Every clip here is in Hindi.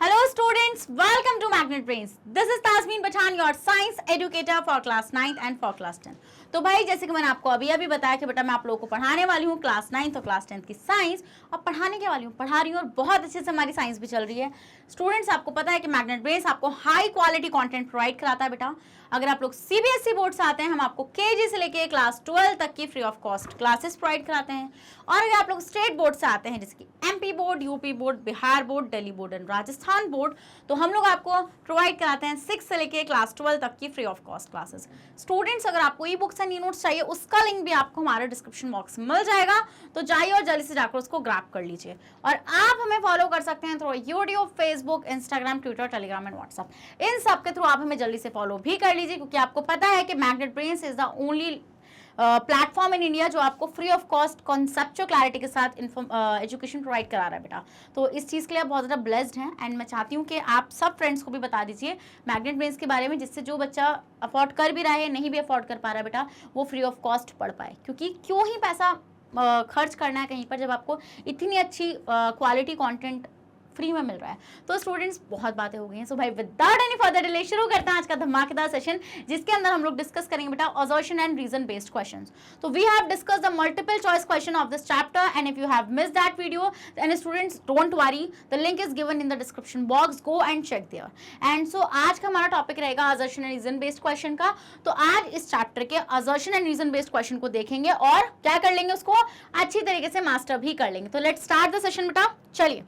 Hello students, welcome to Magnet Brains. This is Tasmin Pathan, your science educator for class 9th and for class 10. तो भाई जैसे कि मैंने आपको अभी बताया कि बेटा मैं आप लोगों को पढ़ाने वाली हूँ क्लास 9th और क्लास 10th की साइंस, और पढ़ाने के वाली हूँ, पढ़ा रही हूँ और बहुत अच्छे से हमारी साइंस भी चल रही है। स्टूडेंट्स, आपको पता है कि मैग्नेट ब्रेन्स आपको हाई क्वालिटी कंटेंट प्रोवाइड कराता है बेटा। अगर आप लोग सीबीएसई बोर्ड से आते हैं, हम आपको केजी से लेके क्लास 12 तक की free of cost classes provide कराते हैं। और अगर आप लोग स्टेट बोर्ड से आते हैं, जैसे कि MP board, UP board, Bihar board, Delhi board and Rajasthan board, तो हम लोग आपको प्रोवाइड कराते हैं 6 से लेके क्लास 12 तक की free of cost classes. Students, अगर आपको e books and e notes चाहिए, उसका लिंक भी आपको हमारे डिस्क्रिप्शन बॉक्स में मिल जाएगा, तो जाइए और जल्दी से जाकर उसको ग्रैब कर लीजिए। और आप हमें फॉलो कर सकते हैं through YouTube, Facebook, Instagram, Twitter, Telegram and WhatsApp. इन सब के थ्रू आप हमें जल्दी से फॉलो भी कर लीजिए, क्योंकि आपको पता है कि magnet brains is the only platform in India जो आपको free of cost conceptual clarity के साथ एजुकेशन प्रोवाइड करा रहा है बेटा। तो इस चीज़ के लिए आप बहुत ज़्यादा ब्लेस्ड हैं, एंड मैं चाहती हूँ कि आप सब फ्रेंड्स को भी बता दीजिए मैग्नेट ब्रेन्स के बारे में, जिससे जो बच्चा अफोर्ड कर भी रहा है, नहीं भी अफोर्ड कर पा रहा है बेटा, वो फ्री ऑफ कॉस्ट पढ़ पाए। क्योंकि क्यों ही पैसा खर्च करना है कहीं पर, जब आपको इतनी अच्छी क्वालिटी कॉन्टेंट फ्री में मिल रहा है। तो स्टूडेंट्स, बहुत बातें हो गई हैं, सो भाई विदाउट एनी फर्दर डिले शुरू करते हैं आज का धमाकेदार सेशन, जिसके अंदर हम लोग डिस्कस करेंगे बेटा assertion and reason based questions. तो we have discuss the multiple choice question of this chapter, and if you have missed that video and students don't worry, the link is given in the description box, go and check there. And so आज का हमारा टॉपिक रहेगा assertion and reason based question का। तो आज इस चैप्टर के assertion and reason based question को देखेंगे और क्या कर लेंगे, उसको अच्छी तरीके से मास्टर भी कर लेंगे। तो लेट्स स्टार्ट द सेशन बेटा, चलिए।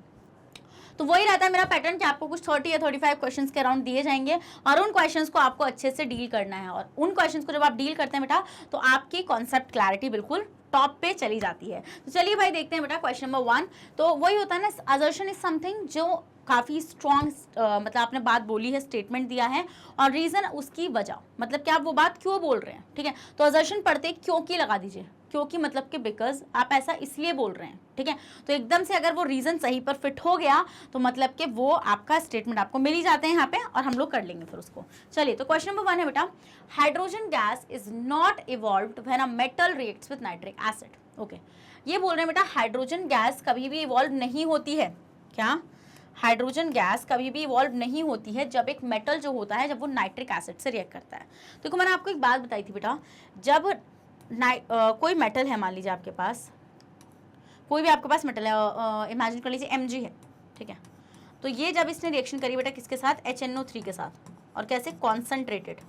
तो वही रहता है मेरा पैटर्न कि आपको कुछ 30 या 35 क्वेश्चंस के अराउंड दिए जाएंगे, और उन क्वेश्चंस को आपको अच्छे से डील करना है। और उन क्वेश्चंस को जब आप डील करते हैं बेटा, तो आपकी कॉन्सेप्ट क्लैरिटी बिल्कुल टॉप पे चली जाती है। तो चलिए भाई देखते हैं बेटा क्वेश्चन नंबर 1। तो वही होता है ना, असर्शन इज समथिंग जो काफ़ी स्ट्रॉन्ग मतलब आपने बात बोली है, स्टेटमेंट दिया है, और रीज़न उसकी वजह, मतलब कि आप वो बात क्यों बोल रहे हैं, ठीक है। तो असर्शन पढ़ते क्योंकि लगा दीजिए, क्योंकि मतलब कि बिकॉज आप ऐसा इसलिए बोल रहे हैं, ठीक है। तो एकदम से अगर वो रीजन सही पर फिट हो गया, तो मतलब कि वो आपका स्टेटमेंट आपको मिल ही जाते हैं यहाँ पे, और हम लोग कर लेंगे फिर उसको। चलिए, तो क्वेश्चन नंबर 1 है बेटा, hydrogen gas is not evolved when a metal reacts with nitric acid. Okay, ये बोल रहे हैं बेटा हाइड्रोजन गैस कभी भी इवॉल्व नहीं होती है। क्या? हाइड्रोजन गैस कभी भी इवॉल्व नहीं होती है जब एक मेटल जो होता है, जब वो नाइट्रिक एसिड से रिएक्ट करता है। तो देखो, मैंने आपको एक बात बताई थी बेटा, जब कोई मेटल है, मान लीजिए आपके पास कोई भी आपके पास मेटल है, इमेजिन कर लीजिए Mg है, ठीक है। तो ये जब इसने रिएक्शन करी बेटा किसके साथ, HNO3 के साथ, और कैसे, कॉन्सेंट्रेटेड,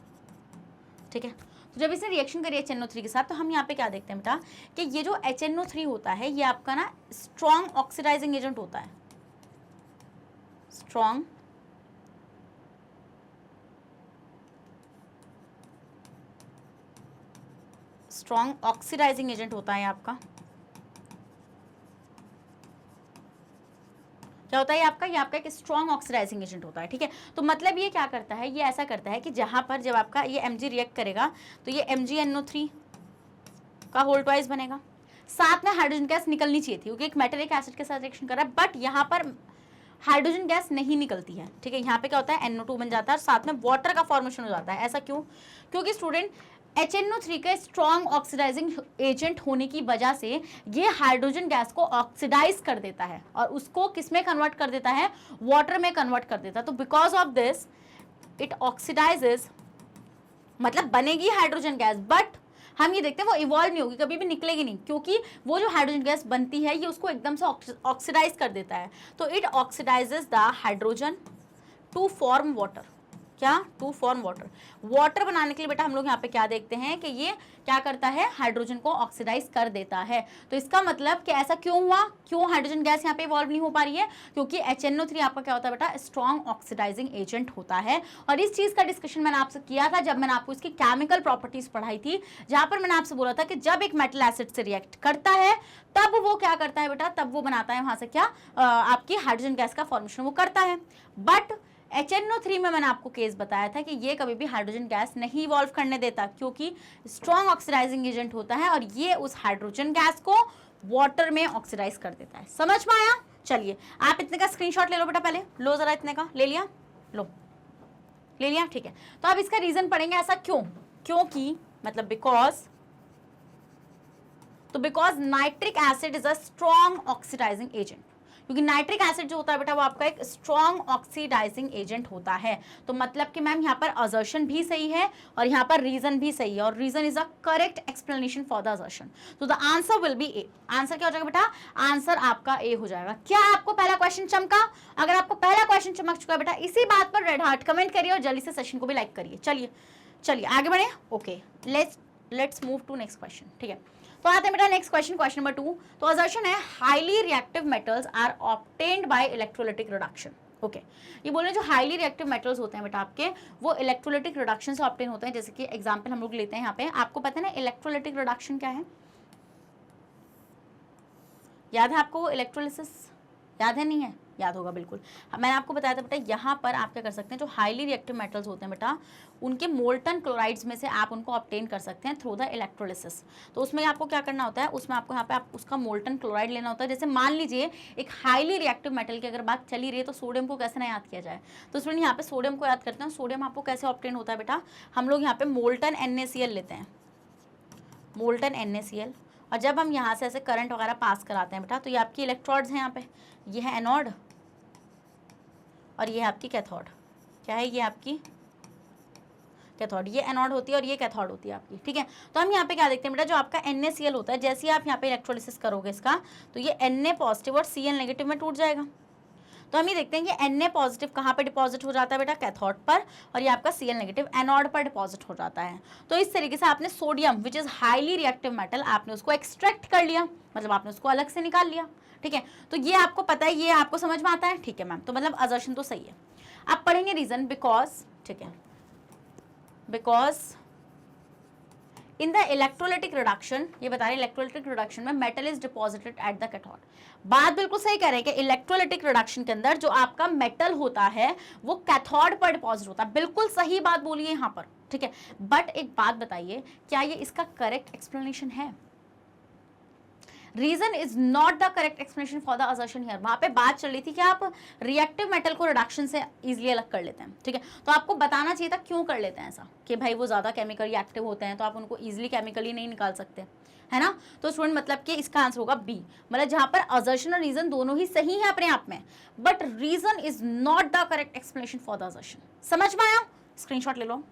ठीक है। तो जब इसने रिएक्शन करी HNO3 के साथ, तो हम यहाँ पे क्या देखते हैं बेटा कि ये जो HNO3 होता है, ये आपका ना स्ट्रॉन्ग ऑक्सीडाइजिंग एजेंट होता है, स्ट्रॉन्ग ऑक्सीडाइजिंग एजेंट होता है आपका। क्या होता है ये आपका एक स्ट्रॉन्ग ऑक्सीडाइजिंग एजेंट होता है, ठीक है। तो मतलब ये क्या करता है, ये ऐसा करता है कि जहां पर जब आपका ये Mg रिएक्ट करेगा, तो ये MgNO3 का होल ट्वाइस बनेगा, साथ में हाइड्रोजन गैस निकलनी चाहिए थी, क्योंकि एक मेटल एक एसिड के साथ रिएक्शन कर रहा है, बट यहाँ पर हाइड्रोजन गैस नहीं निकलती है, ठीक है। यहाँ पे क्या होता है, NO2 बन जाता है, और साथ में वाटर का फॉर्मेशन हो जाता है। ऐसा क्यों? क्योंकि स्टूडेंट HNO3 का स्ट्रॉन्ग ऑक्सीडाइजिंग एजेंट होने की वजह से ये हाइड्रोजन गैस को ऑक्सीडाइज कर देता है, और उसको किस में कन्वर्ट कर देता है, वाटर में कन्वर्ट कर देता है। तो because of this it oxidises, मतलब बनेगी हाइड्रोजन गैस, बट हम ये देखते हैं वो इवॉल्व नहीं होगी, कभी भी निकलेगी नहीं, क्योंकि वो जो हाइड्रोजन गैस बनती है, ये उसको एकदम से ऑक्सीडाइज कर देता है। तो it oxidises the hydrogen to form water. क्या? To form water. वाटर बनाने के लिए बेटा हम लोग यहाँ पे क्या देखते हैं कि ये क्या करता है, हाइड्रोजन को ऑक्सीडाइज कर देता है। तो इसका मतलब कि ऐसा क्यों हुआ, क्यों हाइड्रोजन गैस यहाँ पे इवॉल्व नहीं हो पा रही है, क्योंकि HNO3 आपका क्या होता है बेटा, स्ट्रॉन्ग ऑक्सीडाइजिंग एजेंट होता है। और इस चीज का डिस्कशन मैंने आपसे किया था जब मैंने आपको इसकी केमिकल प्रॉपर्टीज पढ़ाई थी, जहां पर मैंने आपसे बोला था कि जब एक मेटल एसिड से रिएक्ट करता है, तब वो क्या करता है बेटा, तब वो बनाता है वहां से क्या, आपकी हाइड्रोजन गैस का फॉर्मेशन वो करता है। बट HNO3 में मैंने आपको केस बताया था कि ये कभी भी हाइड्रोजन गैस नहीं इवॉल्व करने देता, क्योंकि स्ट्रॉन्ग ऑक्सीडाइजिंग एजेंट होता है, और ये उस हाइड्रोजन गैस को वाटर में ऑक्सीडाइज कर देता है। समझ में आया? चलिए, आप इतने का स्क्रीनशॉट ले लो बेटा, पहले लो जरा, इतने का ले लिया, लो ले लिया, ठीक है। तो अब इसका रीजन पढ़ेंगे, ऐसा क्यों, क्योंकि मतलब बिकॉज, तो because nitric acid is a strong oxidising agent, क्योंकि नाइट्रिक एसिड जो होता है बेटा वो आपका एक स्ट्रॉन्ग ऑक्सीडाइजिंग एजेंट होता है। तो मतलब कि मैम यहाँ पर असर्शन भी सही है और यहाँ पर रीजन भी सही है, और reason is a correct explanation for the assertion. तो the answer will be A. Answer क्या हो जाएगा बेटा? आंसर आपका ए हो जाएगा। क्या आपको पहला क्वेश्चन चमका? अगर आपको पहला क्वेश्चन चमक चुका है बेटा, इसी बात पर रेड हार्ट कमेंट करिए और जल्दी से सेशन को भी लाइक करिए। चलिए चलिए आगे बढ़े। Okay, let's move to next question. ठीक है, तो आते हैं बेटा नेक्स्ट क्वेश्चन, क्वेश्चन नंबर 2। तो असर्शन है highly reactive metals are obtained by electrolytic reduction. Okay, ये बोल रहे हैं जो हाईली रिएक्टिव मेटल्स होते हैं बेटा आपके, वो इलेक्ट्रोलाइटिक रिडक्शन से ऑब्टेन होते हैं। जैसे कि एग्जांपल हम लोग लेते हैं यहाँ पे, आपको पता है ना इलेक्ट्रोलाइटिक रिडक्शन क्या है? याद है आपको? इलेक्ट्रोलिसिस याद है? नहीं है? याद होगा बिल्कुल। मैंने आपको बताया था बेटा, यहाँ पर आप क्या कर सकते हैं, जो हाईली रिएक्टिव मेटल्स होते हैं बेटा, उनके मोल्टन क्लोराइड्स में से आप उनको ऑब्टेन कर सकते हैं थ्रू द इलेक्ट्रोलिसिस। तो उसमें आपको क्या करना होता है, उसमें आपको यहाँ पे आप उसका मोल्टन क्लोराइड लेना होता है। जैसे मान लीजिए एक हाईली रिएक्टिव मेटल की अगर बात चली रही है, तो सोडियम को कैसे ना याद किया जाए? तो इसमें यहाँ पे सोडियम को याद करते हैं। सोडियम आपको कैसे ऑब्टेन होता है बेटा? हम लोग यहाँ पे मोल्टन NaCl लेते हैं, मोल्टन NaCl, और जब हम यहाँ से ऐसे करंट वगैरह पास कराते हैं बेटा, तो ये आपकी इलेक्ट्रोड्स हैं। यहाँ पे ये है एनोड और ये है आपकी कैथोड। क्या है? ये आपकी कैथोड, ये एनोड होती है और ये कैथोड होती है आपकी। ठीक है, तो हम यहाँ पे क्या देखते हैं बेटा, जो आपका NaCl होता है, जैसे ही आप यहाँ पे इलेक्ट्रोलिसिस करोगे इसका, तो ये Na पॉजिटिव और Cl नेगेटिव में टूट जाएगा। तो हम ये देखते हैं कि Na पॉजिटिव कहाँ पे डिपॉजिट हो जाता है बेटा? कैथोड पर, और ये आपका Cl नेगेटिव एनोड पर डिपॉजिट हो जाता है। तो इस तरीके से आपने sodium which is highly reactive metal, आपने उसको एक्सट्रैक्ट कर लिया, मतलब आपने उसको अलग से निकाल लिया। ठीक है, तो ये आपको पता है, ये आपको समझ में आता है। ठीक है मैम, तो मतलब असर्शन तो सही है। अब पढ़ेंगे रीजन, बिकॉज, ठीक है, because in the electrolytic reduction, ये बता रहे हैं इलेक्ट्रोलाइटिक रिडक्शन में metal is deposited at the cathode. बात बिल्कुल सही कह रहे हैं कि इलेक्ट्रोलाइटिक रिडक्शन के अंदर जो आपका मेटल होता है वो कैथोड पर डिपॉजिट होता है। बिल्कुल सही बात बोली है यहाँ पर। ठीक है, बट एक बात बताइए, क्या ये इसका करेक्ट एक्सप्लेनेशन है? Reason is not the correct explanation for the assertion here. वहां पे बात चल रही थी कि आप रिएक्टिव मेटल को रिडक्शन से इजीली अलग कर लेते हैं। ठीक है, तो आपको बताना चाहिए था क्यों कर लेते हैं ऐसा, कि भाई वो ज्यादा केमिकली एक्टिव होते हैं तो आप उनको इजीली केमिकली नहीं निकाल सकते, है ना? तो स्टूडेंट मतलब कि इसका आंसर होगा बी, मतलब जहां पर असर्शन और रीजन दोनों ही सही है अपने आप में, but reason is not the correct explanation for the assertion. समझ में आया? स्क्रीनशॉट ले लो।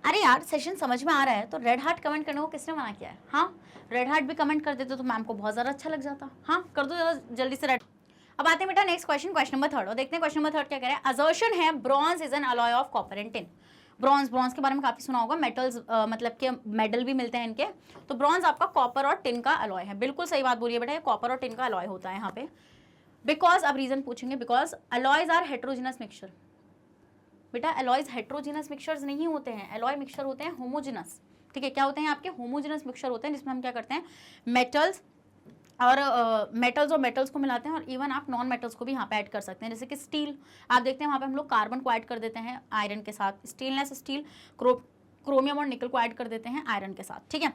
अरे यार सेशन समझ में आ रहा है तो रेड हार्ट कमेंट करने को किसने मना किया है? हाँ, रेड हार्ट भी कमेंट कर देते तो मैम को बहुत ज़्यादा अच्छा लग जाता। हाँ, कर दो जल्दी से रेड। अब आते हैं बेटा नेक्स्ट क्वेश्चन, क्वेश्चन नंबर 3, और देखते हैं क्वेश्चन नंबर 3 क्या कह रहा है। असर्शन है bronze is an alloy of copper and tin. Bronze के बारे में काफी सुना होगा, मेटल्स मतलब के मेडल भी मिलते हैं इनके। तो ब्रॉन्ज आपका कॉपर और टिन का अलॉय है। बिल्कुल सही बात बोलिए बेटा, ये कॉपर और टिन का अलॉय होता है यहाँ पे। बिकॉज अब रीजन पूछेंगे, because alloys are heterogeneous mixture. बेटा अलॉयज हेट्रोजिनस मिक्सचर्स नहीं होते हैं, अलॉय मिक्सचर होते हैं होमोजिनस। ठीक है, क्या होते हैं आपके? होमोजिनस मिक्सचर होते हैं, जिसमें हम क्या करते हैं, मेटल्स और मेटल्स को मिलाते हैं, और इवन आप नॉन मेटल्स को भी यहाँ पे ऐड कर सकते हैं। जैसे कि स्टील, आप देखते हैं वहाँ पे हम लोग कार्बन को ऐड कर देते हैं आयरन के साथ, स्टेनलेस स्टील क्रोमियम और निकल को ऐड कर देते हैं आयरन के साथ। ठीक है,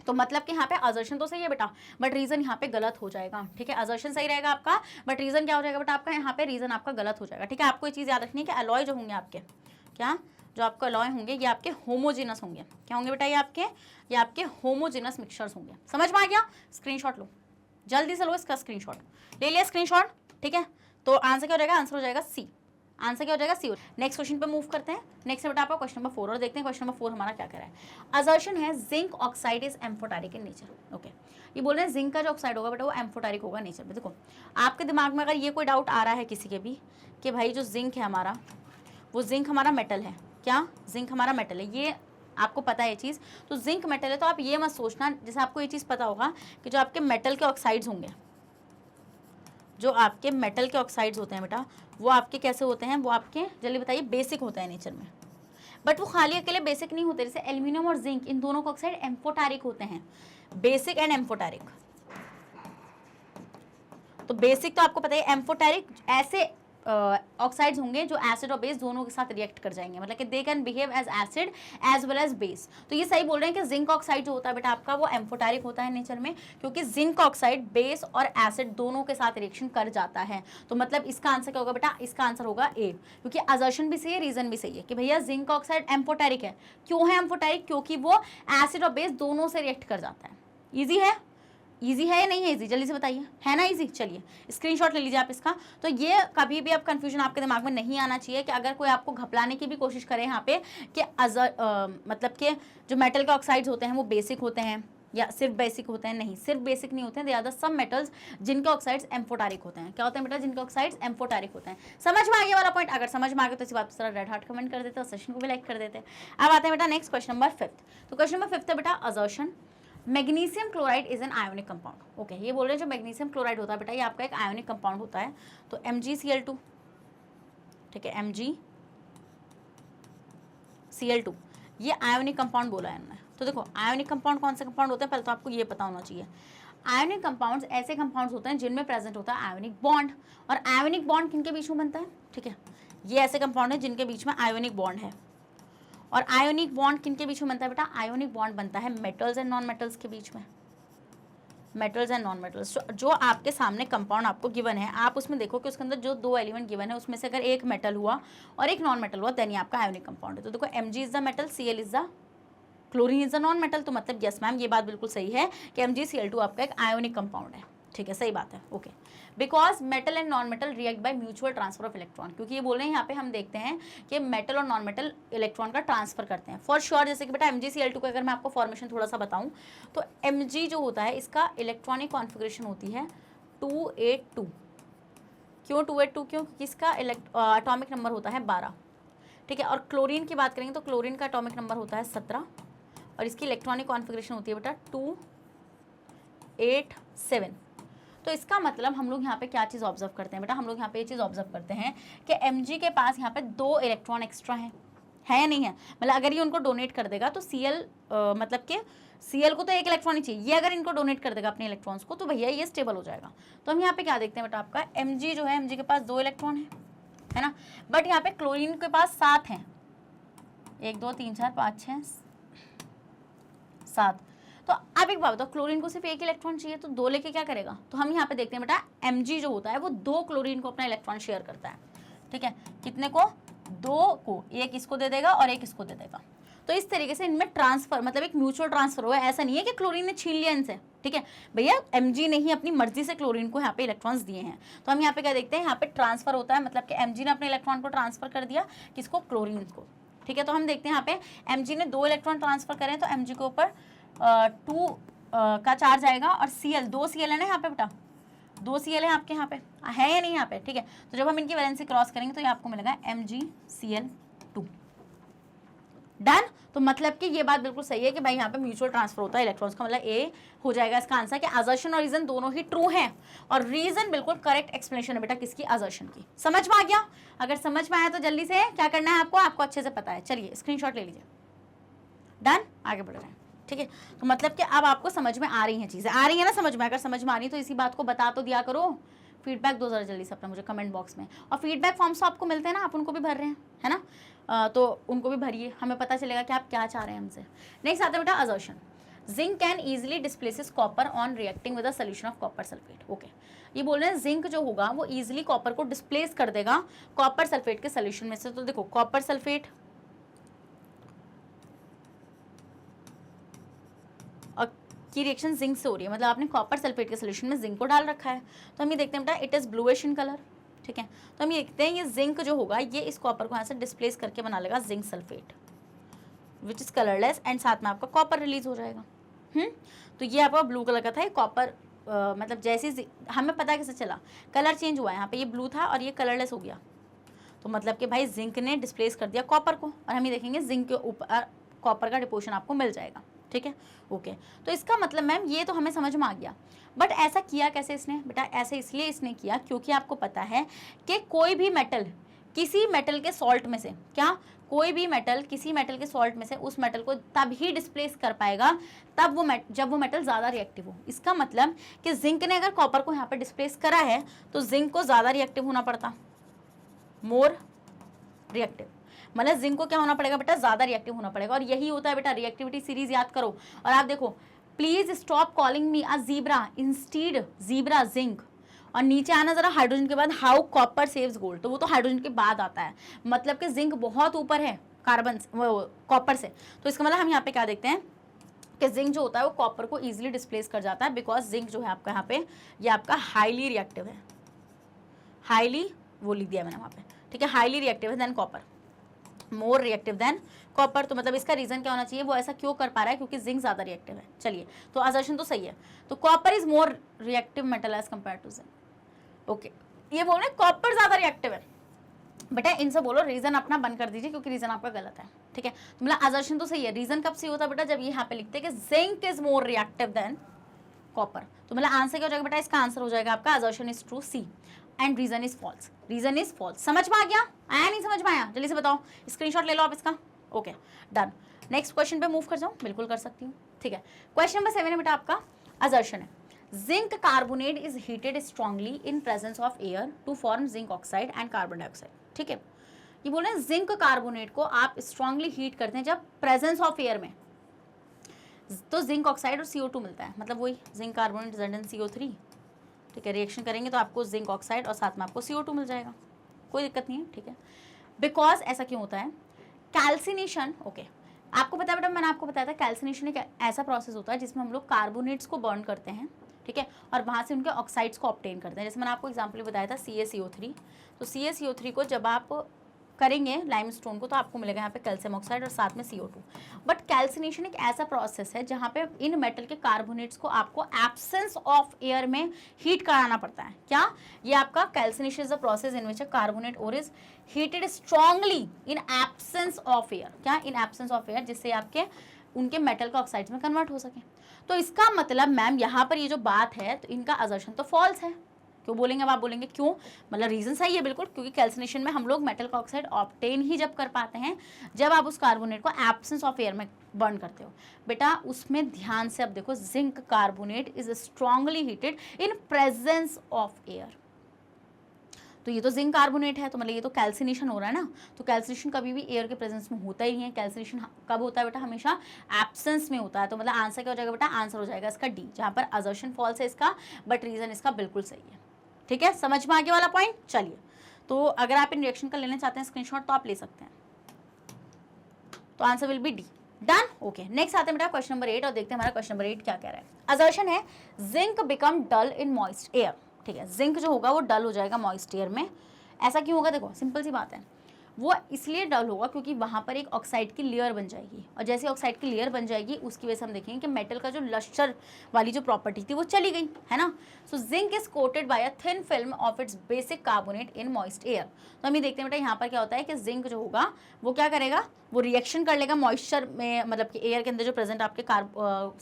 तो मतलब कि यहाँ पे असर्शन तो सही है बेटा, बट रीजन यहाँ पे गलत हो जाएगा। ठीक है, असर्शन सही रहेगा आपका, बट रीजन क्या हो जाएगा बेटा आपका? यहाँ पे रीजन आपका गलत हो जाएगा। ठीक है, आपको ये चीज़ याद रखनी है कि अलॉय जो होंगे आपके, क्या जो आपको अलॉय होंगे, ये आपके होमोजिनस होंगे। क्या होंगे बेटा? ये आपके होमोजिनस मिक्सचर्स होंगे। समझ में आ गया? स्क्रीनशॉट लो, जल्दी से लो इसका स्क्रीनशॉट। ले लिया स्क्रीनशॉट? ठीक है, तो आंसर क्या हो जाएगा? आंसर हो जाएगा सी। आंसर क्या हो जाएगा? सी। नेक्स्ट क्वेश्चन पे मूव करते हैं। नेक्स्ट बेटा आपका क्वेश्चन नंबर 4, और देखते हैं क्वेश्चन नंबर 4 हमारा क्या कह रहा है। असर्शन है zinc oxide is amphoteric in nature. Okay, ये बोल रहे हैं जिंक का जो ऑक्साइड होगा बेटा वो एम्फोटेरिक होगा नेचर में। देखो आपके दिमाग में अगर ये कोई डाउट आ रहा है किसी के भी कि भाई जो जिंक है हमारा, वो जिंक हमारा मेटल है। क्या जिंक हमारा मेटल है? ये आपको पता है ये चीज़, तो जिंक मेटल है। तो आप ये मत सोचना, जैसे आपको ये चीज़ पता होगा कि जो आपके मेटल के ऑक्साइड्स होंगे, जो आपके मेटल के ऑक्साइड्स होते हैं बेटा, वो आपके कैसे होते हैं? वो आपके जल्दी बताइए, बेसिक होते हैं नेचर में। बट वो खाली अकेले बेसिक नहीं होते, जैसे एल्यूमिनियम और जिंक, इन दोनों के ऑक्साइड एम्फोटेरिक होते हैं, बेसिक एंड एम्फोटेरिक। तो बेसिक तो आपको पता है, एम्फोटेरिक ऐसे ऑक्साइड्स होंगे जो एसिड और बेस दोनों के साथ रिएक्ट कर जाएंगे, मतलब कि they can behave as acid as well as base. तो ये सही बोल रहे हैं कि जिंक ऑक्साइड जो होता है बेटा आपका वो एम्फोटेरिक होता है नेचर में, क्योंकि जिंक ऑक्साइड बेस और एसिड दोनों के साथ रिएक्शन कर जाता है। तो मतलब इसका आंसर क्या होगा बेटा? इसका आंसर होगा ए, क्योंकि असर्शन भी सही है, रीजन भी सही है कि भैया जिंक ऑक्साइड एम्फोटेरिक है। क्यों है एम्फोटेरिक? क्योंकि वो एसिड और बेस दोनों से रिएक्ट कर जाता है। ईजी है, इजी है या नहीं है इजी, जल्दी से बताइए, है ना इजी। चलिए स्क्रीनशॉट ले लीजिए आप इसका। तो ये कभी भी आप कंफ्यूजन आपके दिमाग में नहीं आना चाहिए कि अगर कोई आपको घपलाने की भी कोशिश करे यहाँ पे कि मतलब कि जो मेटल के ऑक्साइड्स होते हैं वो बेसिक होते हैं या सिर्फ बेसिक होते हैं, नहीं, सिर्फ बेसिक नहीं होते हैं, दे आर द सब मेटल्स जिनके ऑक्साइड्स एम्फोटारिक होते हैं। क्या होते हैं बेटा, जिनके ऑक्साइड्स एम्फोटारिक होते हैं। समझ में आ गया वाला पॉइंट? अगर समझ में आ गया तो इसी बात पर रेड हार्ट कमेंट कर देते हैं और सेशन को भी लाइक कर देते हैं। अब आते हैं बेटा नेक्स्ट क्वेश्चन नंबर 5। तो क्वेश्चन नंबर 5 है बेटा assertion magnesium chloride is an ionic compound. Okay, ये बोल रहे हैं जो मैग्नीशियम क्लोराइड होता है बेटा ये आपका एक आयोनिक कंपाउंड होता है। तो MgCl2, ठीक है, MgCl2 ये आयोनिक कंपाउंड बोला है इन्होंने। तो देखो आयोनिक कंपाउंड कौन से कंपाउंड होते हैं, पहले तो आपको ये पता होना चाहिए। आयोनिक कंपाउंड्स ऐसे कंपाउंड्स होते हैं जिनमें प्रेजेंट होता है आयोनिक बॉन्ड। और आयोनिक बॉन्ड किनके बीच में बनता है, ठीक है, ये ऐसे कंपाउंड है जिनके बीच में आयोनिक बॉन्ड है। और आयोनिक बॉन्ड किनके बीच में बनता है बेटा, आयोनिक बॉन्ड बनता है मेटल्स एंड नॉन मेटल्स के बीच में। मेटल्स एंड नॉन मेटल्स जो आपके सामने कंपाउंड आपको गिवन है, आप उसमें देखो कि उसके अंदर जो 2 एलिमेंट गिवन है उसमें से अगर एक मेटल हुआ और एक नॉन मेटल हुआ देन ये आपका आयोनिक कंपाउंड है। तो देखो Mg is the metal, Cl is the, chlorine is the non metal. तो मतलब यस मैम ये बात बिल्कुल सही है कि MgCl2 आपका एक आयोनिक कंपाउंड है, ठीक है, सही बात है। Okay, because metal and non metal react by mutual transfer of electron, क्योंकि ये बोल रहे हैं यहाँ पे हम देखते हैं कि मेटल और नॉन मेटल इलेक्ट्रॉन का ट्रांसफर करते हैं फॉर श्योर। जैसे कि बेटा MgCl2 का अगर मैं आपको फॉर्मेशन थोड़ा सा बताऊं तो Mg जो होता है इसका इलेक्ट्रॉनिक कॉन्फिगरेशन होती है 282। क्यों 282? क्योंकि इसका एटॉमिक नंबर होता है 12, ठीक है। और क्लोरीन की बात करेंगे तो क्लोरीन का एटॉमिक नंबर होता है 17 और इसकी इलेक्ट्रॉनिक कॉन्फिगरेशन होती है बेटा 287। तो इसका मतलब हम लोग यहाँ पे क्या चीज़ ऑब्जर्व करते हैं बेटा, हम लोग यहाँ पे ये चीज़ ऑब्जर्व करते हैं कि Mg के पास यहाँ पे 2 इलेक्ट्रॉन एक्स्ट्रा है या नहीं है। मतलब अगर ये उनको डोनेट कर देगा तो Cl मतलब कि Cl को तो 1 इलेक्ट्रॉन ही चाहिए, ये अगर इनको डोनेट कर देगा अपने इलेक्ट्रॉन्स को तो भैया ये स्टेबल हो जाएगा। तो हम यहाँ पे क्या देखते हैं बेटा, आपका Mg जो है Mg के पास 2 इलेक्ट्रॉन है ना, बट यहाँ पे क्लोरीन के पास 7 हैं, 1 2 3 4 5 6 7। तो अब एक बात बताओ, क्लोरीन को सिर्फ 1 इलेक्ट्रॉन चाहिए तो 2 लेके क्या करेगा। तो हम यहाँ पे देखते हैं बेटा Mg जो होता है वो 2 क्लोरीन को अपना इलेक्ट्रॉन शेयर करता है, ठीक है। कितने को, 2 को, 1 इसको दे देगा और 1 इसको दे देगा। तो इस तरीके से इनमें ट्रांसफर मतलब एक म्यूचुअल ट्रांसफर हुआ है। ऐसा नहीं है कि क्लोरीन ने छीन लिया इनसे, ठीक है भैया, Mg ने ही अपनी मर्जी से क्लोरीन को यहाँ पे इलेक्ट्रॉन्स दिए हैं। तो हम यहाँ पे क्या देखते हैं, यहाँ पे ट्रांसफर होता है, मतलब कि Mg ने अपने इलेक्ट्रॉन को ट्रांसफर कर दिया किसको, क्लोरीन को, ठीक है। तो हम देखते हैं यहाँ पे Mg ने 2 इलेक्ट्रॉन ट्रांसफर करें तो Mg के ऊपर 2 का चार्ज आएगा और Cl 2 Cl है ना यहाँ पे बेटा, 2 Cl है आपके यहाँ पे, है या नहीं यहाँ पे, ठीक है। तो जब हम इनकी वैलेंसी क्रॉस करेंगे तो ये आपको मिलेगा MgCl2, डन। तो मतलब कि ये बात बिल्कुल सही है कि भाई यहाँ पे म्यूचुअल ट्रांसफर होता है इलेक्ट्रॉन्स का, मतलब ए हो जाएगा इसका आंसर कि असर्शन और रीजन दोनों ही ट्रू हैं और रीजन बिल्कुल करेक्ट एक्सप्लेनेशन है बेटा किसकी, असर्शन की। समझ में आ गया? अगर समझ में आया तो जल्दी से क्या करना है आपको अच्छे से पता है। चलिए स्क्रीनशॉट ले लीजिए, डन, आगे बढ़ रहे हैं, ठीक है। तो मतलब कि अब आपको समझ में आ रही हैं चीज़ें, आ रही है ना समझ में? अगर समझ में आ रही तो इसी बात को बता तो दिया करो, फीडबैक दो जरा जल्दी से अपना मुझे कमेंट बॉक्स में। और फीडबैक फॉर्म्स तो आपको मिलते हैं ना, आप उनको भी भर रहे हैं, है ना, तो उनको भी भरिए, हमें पता चलेगा कि आप क्या चाह रहे हैं हमसे। नेक्स्ट आता है बेटा assertion, zinc can easily displaces copper on reacting with a solution of copper sulphate. Okay, ये बोल रहे हैं जिंक जो होगा वो ईजिली कॉपर को डिस्प्लेस कर देगा कॉपर सल्फेट के सोल्यूशन में से। तो देखो कॉपर सल्फेट की रिएक्शन जिंक से हो रही है, मतलब आपने कॉपर सल्फेट के सोल्यूशन में जिंक को डाल रखा है। तो हम ये देखते हैं बेटा it is bluish in colour, ठीक है। तो हम ये देखते हैं ये जिंक जो होगा ये इस कॉपर को यहाँ से डिस्प्लेस करके बना लेगा zinc sulphate which is colourless and साथ में आपका कॉपर रिलीज हो जाएगा। तो ये आपका ब्लू कलर का था, ये कॉपर मतलब जैसे हमें पता कैसे चला, कलर चेंज हुआ है, यहाँ पे ये ब्लू था और ये कलरलेस हो गया। तो मतलब कि भाई जिंक ने डिस्प्लेस कर दिया कॉपर को और हम ये देखेंगे जिंक के ऊपर कॉपर का डिपोजिशन आपको मिल जाएगा, ठीक है। ओके, तो इसका मतलब मैम ये तो हमें समझ में आ गया, बट ऐसा किया कैसे इसने बेटा? ऐसे इसलिए इसने किया क्योंकि आपको पता है कि कोई भी मेटल किसी मेटल के सॉल्ट में से, क्या कोई भी मेटल किसी मेटल के सॉल्ट में से उस मेटल को तब ही डिस्प्लेस कर पाएगा तब वो जब वो मेटल ज़्यादा रिएक्टिव हो। इसका मतलब कि जिंक ने अगर कॉपर को यहाँ पे डिस्प्लेस करा है तो जिंक को ज़्यादा रिएक्टिव होना पड़ता, मोर रिएक्टिव, मतलब जिंक को क्या होना पड़ेगा बेटा? ज़्यादा रिएक्टिव होना पड़ेगा। और यही होता है बेटा, रिएक्टिविटी सीरीज याद करो। और आप देखो please stop calling me a zebra, instead zebra zinc. और नीचे आना जरा हाइड्रोजन के बाद, हाउ कॉपर सेव्स गोल्ड, तो वो तो हाइड्रोजन के बाद आता है, मतलब कि जिंक बहुत ऊपर है कार्बन वो कॉपर से। तो इसका मतलब हम यहाँ पे क्या देखते हैं कि जिंक जो होता है वो कॉपर को इजीली डिस्प्लेस कर जाता है, बिकॉज जिंक जो है आपका यहाँ पे ये आपका हाईली रिएक्टिव है, हाईली वो लिख दिया मैंने वहाँ पे, ठीक है, हाईली रिएक्टिव है than copper, more reactive than copper. तो मतलब इसका रीजन क्या होना चाहिए, वो ऐसा क्यों कर पा रहा है, क्योंकि जिंक ज्यादा रिएक्टिव है। चलिए तो असर्शन तो सही है, तो copper is more reactive metal as compare to zinc. Okay, ये बोल रहे कॉपर ज्यादा रिएक्टिव है, बेटा इनसे बोलो रीजन अपना बंद कर दीजिए, क्योंकि रीजन आपका गलत है, ठीक है। तो मतलब असर्शन तो सही है, रीजन कब सही होता है बेटा, जब ये यहाँ पे लिखते हैं कि zinc is more reactive than copper. तो मतलब आंसर क्या हो जाएगा बेटा, इसका आंसर हो जाएगा आपका assertion is true C and reason is false, reason is false. समझ में आ गया, आया नहीं समझ में आया, जल्दी से बताओ, स्क्रीनशॉट ले लो आप इसका। ओके डन, नेक्स्ट क्वेश्चन पे मूव कर जाऊं, बिल्कुल कर सकती हूँ, ठीक है। क्वेश्चन नंबर 7 है बेटा आपका, असर्शन है zinc carbonate is heated strongly in presence of air to form zinc oxide and carbon dioxide, ठीक है। ये बोल रहे हैं जिंक कार्बोनेट को आप स्ट्रांगली हीट करते हैं जब प्रेजेंस ऑफ एयर में, तो जिंक ऑक्साइड और CO2 मिलता है, मतलब वही जिंक कार्बोनेट ZnCO3, ठीक है। रिएक्शन करेंगे तो आपको जिंक ऑक्साइड और साथ में आपको CO2 मिल जाएगा, कोई दिक्कत नहीं है, ठीक है। बिकॉज ऐसा क्यों होता है, कैल्सिनेशन, ओके आपको पता है बेटा, मैंने आपको बताया था कैल्सिनेशन एक ऐसा प्रोसेस होता है जिसमें हम लोग कार्बोनेट्स को बर्न करते हैं, ठीक है, और वहाँ से उनके ऑक्साइड्स को ऑब्टेन करते हैं। जैसे मैंने आपको एग्जांपल बताया था CaCO3, तो CaCO3 को जब आप करेंगे लाइमस्टोन को तो आपको मिलेगा यहाँ पे कैल्शियम ऑक्साइड और साथ में CO2। बट कैल्सिनेशन एक ऐसा प्रोसेस है जहाँ पे इन मेटल के कार्बोनेट्स को आपको एब्सेंस ऑफ एयर में हीट कराना पड़ता है। क्या ये आपका calcination is a process in which a carbonate ore is heated strongly in absence of air, क्या इन एब्सेंस ऑफ एयर, जिससे आपके उनके मेटल का ऑक्साइड्स में कन्वर्ट हो सके। तो इसका मतलब मैम यहाँ पर ये जो बात है तो इनका असर्शन तो फॉल्स है। क्यों बोलेंगे अब आप बोलेंगे क्यों, मतलब रीजन सही है बिल्कुल, क्योंकि कैल्सिनेशन में हम लोग मेटल का ऑक्साइड ऑब्टेन ही जब कर पाते हैं जब आप उस कार्बोनेट को एब्सेंस ऑफ एयर में बर्न करते हो। बेटा उसमें ध्यान से अब देखो, zinc carbonate is strongly heated in presence of air, तो ये तो जिंक कार्बोनेट है, तो मतलब ये तो कैल्सिनेशन हो रहा है ना, तो कैल्सिनेशन कभी भी एयर के प्रेजेंस में होता ही नहीं है। कैल्सिनेशन कब होता है बेटा, हमेशा एब्सेंस में होता है। तो मतलब आंसर क्या हो जाएगा बेटा, आंसर हो जाएगा इसका डी, जहाँ पर असर्शन फॉल्स है इसका, बट रीजन इसका बिल्कुल सही है, ठीक है। समझ में आगे वाला पॉइंट। चलिए तो अगर आप इन रिएक्शन का लेना चाहते हैं स्क्रीनशॉट तो आप ले सकते हैं, तो answer will B D, done. Okay next आते हैं बेटा क्वेश्चन नंबर 8 और देखते हैं हमारा क्वेश्चन नंबर 8 क्या कह रहा है। असर्शन है zinc become dull in moist air, ठीक है, जिंक जो होगा वो डल हो जाएगा मॉइस्ट एयर में। ऐसा क्यों होगा, देखो सिंपल सी बात है, वो इसलिए डल होगा क्योंकि वहाँ पर एक ऑक्साइड की लेयर बन जाएगी, और जैसे ऑक्साइड की लेयर बन जाएगी उसकी वजह से हम देखेंगे कि मेटल का जो लस्टर वाली जो प्रॉपर्टी थी वो चली गई, है ना। So zinc is coated by a thin film of its basic carbonate in moist air. तो हम ये देखते हैं बेटा यहाँ पर क्या होता है कि जिंक जो होगा वो क्या करेगा, वो रिएक्शन कर लेगा मॉइस्चर में, मतलब कि एयर के अंदर जो प्रेजेंट आपके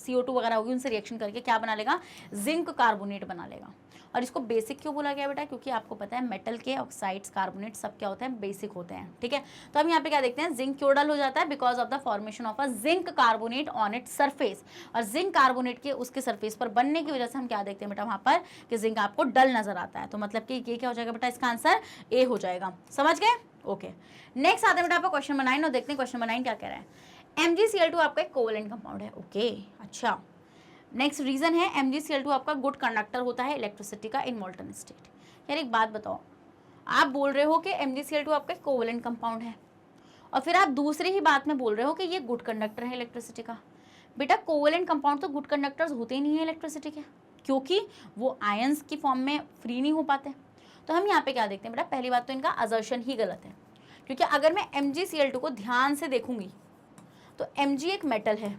CO2 वगैरह होगी उनसे रिएक्शन करके क्या बना लेगा, जिंक कार्बोनेट बना लेगा। और इसको बेसिक क्यों बोला गया बेटा, क्योंकि आपको पता है मेटल के ऑक्साइड्स कार्बोनेट सब क्या होते हैं, बेसिक होते हैं, ठीक है। तो हम यहाँ पे क्या देखते हैं, जिंक क्यों डल हो जाता है, because of the formation of a zinc carbonate on it surface. और जिंक कार्बोनेट के उसके सरफेस पर बनने की वजह से हम क्या देखते हैं बेटा वहाँ पर कि जिंक आपको डल नजर आता है। तो मतलब कि ये क्या हो जाएगा बेटा, इसका आंसर ए हो जाएगा, समझ गए। ओके नेक्स्ट आते हैं बेटा आपका क्वेश्चन नंबर 9 और देखते हैं क्वेश्चन नंबर 9 क्या कह रहा है। MgCl2 आपका एक कोवेलेंट कंपाउंड है, ओके अच्छा। नेक्स्ट रीजन है MgCl2 आपका गुड कंडक्टर होता है इलेक्ट्रिसिटी का इन मोल्टन स्टेट। यार एक बात बताओ, आप बोल रहे हो कि MgCl2 आपका कोवेलेंट कंपाउंड है और फिर आप दूसरी ही बात में बोल रहे हो कि ये गुड कंडक्टर है इलेक्ट्रिसिटी का। बेटा कोवेलेंट कंपाउंड तो गुड कंडक्टर्स होते ही नहीं है इलेक्ट्रिसिटी के, क्योंकि वो आयंस की फॉर्म में फ्री नहीं हो पाते। तो हम यहाँ पे क्या देखते हैं बेटा, पहली बात तो इनका असर्शन ही गलत है, क्योंकि अगर मैं MgCl2 को ध्यान से देखूंगी तो Mg एक मेटल है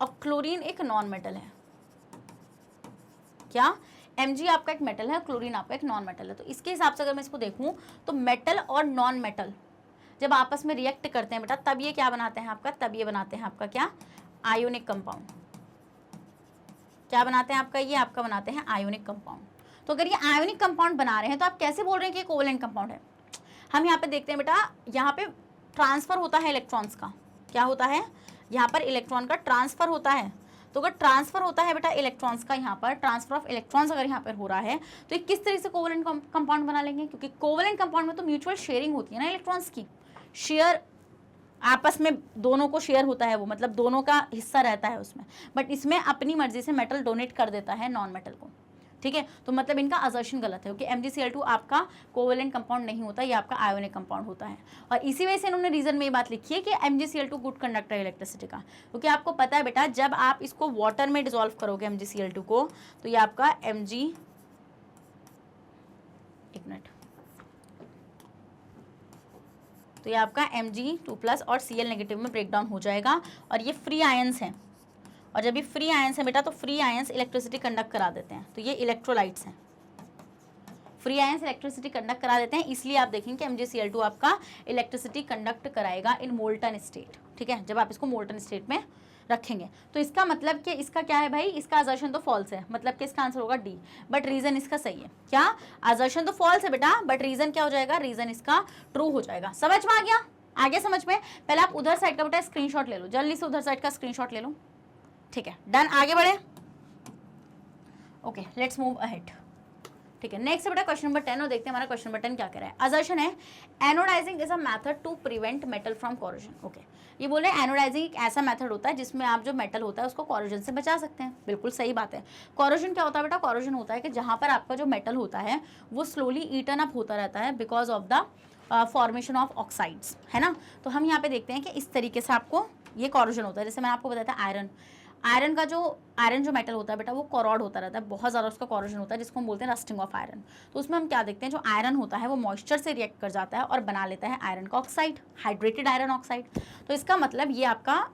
और क्लोरीन एक नॉन मेटल है। क्या Mg आपका एक मेटल है, क्लोरीन आपका एक नॉन मेटल है। तो इसके हिसाब से अगर मैं इसको देखूं तो मेटल और नॉन मेटल जब आपस में रिएक्ट करते हैं बेटा तब ये क्या बनाते हैं आपका, तब ये बनाते हैं आपका क्या, आयोनिक कंपाउंड। क्या बनाते हैं आपका, ये आपका बनाते हैं आयोनिक कंपाउंड। तो अगर ये आयोनिक कंपाउंड बना रहे हैं तो आप कैसे बोल रहे हैं कि ये कोवेलेंट कंपाउंड है। हम यहाँ पे देखते हैं बेटा, यहाँ पे ट्रांसफर होता है इलेक्ट्रॉन्स का, क्या होता है यहाँ पर इलेक्ट्रॉन का ट्रांसफर होता है। तो अगर ट्रांसफर होता है बेटा इलेक्ट्रॉन्स का, यहाँ पर ट्रांसफर ऑफ इलेक्ट्रॉन्स अगर यहाँ पर हो रहा है तो ये किस तरह से कोवेलेंट कंपाउंड बना लेंगे, क्योंकि कोवेलेंट कंपाउंड में तो म्यूचुअल शेयरिंग होती है ना इलेक्ट्रॉन्स की, शेयर आपस में दोनों को शेयर होता है, वो मतलब दोनों का हिस्सा रहता है उसमें। बट इसमें अपनी मर्जी से मेटल डोनेट कर देता है नॉन मेटल को, ठीक है, तो मतलब इनका असर्शन गलत है, क्योंकि MgCl2 आपका कोवेलेंट कंपाउंड नहीं होता, ये आपका आयोनिक कंपाउंड होता है। और इसी वजह से इन्होंने रीजन में ये बात लिखी है कि MgCl2 गुड कंडक्टर है इलेक्ट्रिसिटी का, क्योंकि आपको पता है बेटा जब आप इसको वाटर में डिसॉल्व करोगे MgCl2 को, तो ये आपका एक मिनट, तो ये आपका Mg2+ और Cl नेगेटिव में ब्रेक डाउन हो जाएगा, और ये फ्री आयंस हैं, और जब ये फ्री आयंस हैं बेटा तो फ्री आयंस इलेक्ट्रिसिटी कंडक्ट करा देते हैं, तो ये इलेक्ट्रोलाइट्स हैं, फ्री आयंस इलेक्ट्रिसिटी कंडक्ट करा देते हैं, इसलिए आप देखेंगे MgCl2 आपका इलेक्ट्रिसिटी कंडक्ट कराएगा इन मोल्टन स्टेट, ठीक है, जब आप इसको मोल्टन स्टेट में रखेंगे। तो इसका मतलब कि इसका क्या है भाई, इसका असर्शन तो फॉल्स है, मतलब कि इसका आंसर होगा डी, बट रीजन इसका सही है। क्या, असर्शन तो फॉल्स है बेटा, बट रीजन क्या हो जाएगा, रीजन इसका ट्रू हो जाएगा। समझ में आ गया, आगे समझ में। पहले आप उधर साइड का बेटा स्क्रीनशॉट ले लो, जल्दी से उधर साइड का स्क्रीनशॉट ले लो, ठीक है, डन, आगे बढ़े। ओके, लेट्स मूव अहेड, ठीक है। नेक्स्ट बेटा क्वेश्चन नंबर 10, और देखते हैं हमारा क्वेश्चन नंबर 10 क्या कह रहा है। असर्शन है anodizing is a method to prevent metal from corrosion. Okay, ये बोल रहे हैं एनोडाइजिंग एक ऐसा मेथड होता है जिसमें आप जो मेटल होता है उसको कोरोजन से बचा सकते हैं। बिल्कुल सही बात है। कोरोजन क्या होता है बेटा, कोरोजन होता है कि जहाँ पर आपका जो मेटल होता है वो स्लोली ईटन अप होता रहता है because of the formation of oxides, है ना। तो हम यहाँ पे देखते हैं कि इस तरीके से आपको ये कोरोजन होता है। जैसे मैंने आपको बताया था आयरन का जो मेटल होता है बेटा वो कोरॉड होता रहता है, बहुत ज़्यादा उसका कोरोजन होता है, जिसको हम बोलते हैं रस्टिंग ऑफ आयरन। तो उसमें हम क्या देखते हैं, जो आयरन होता है वो मॉइस्चर से रिएक्ट कर जाता है और बना लेता है आयरन का ऑक्साइड, हाइड्रेटेड आयरन ऑक्साइड। तो इसका मतलब ये आपका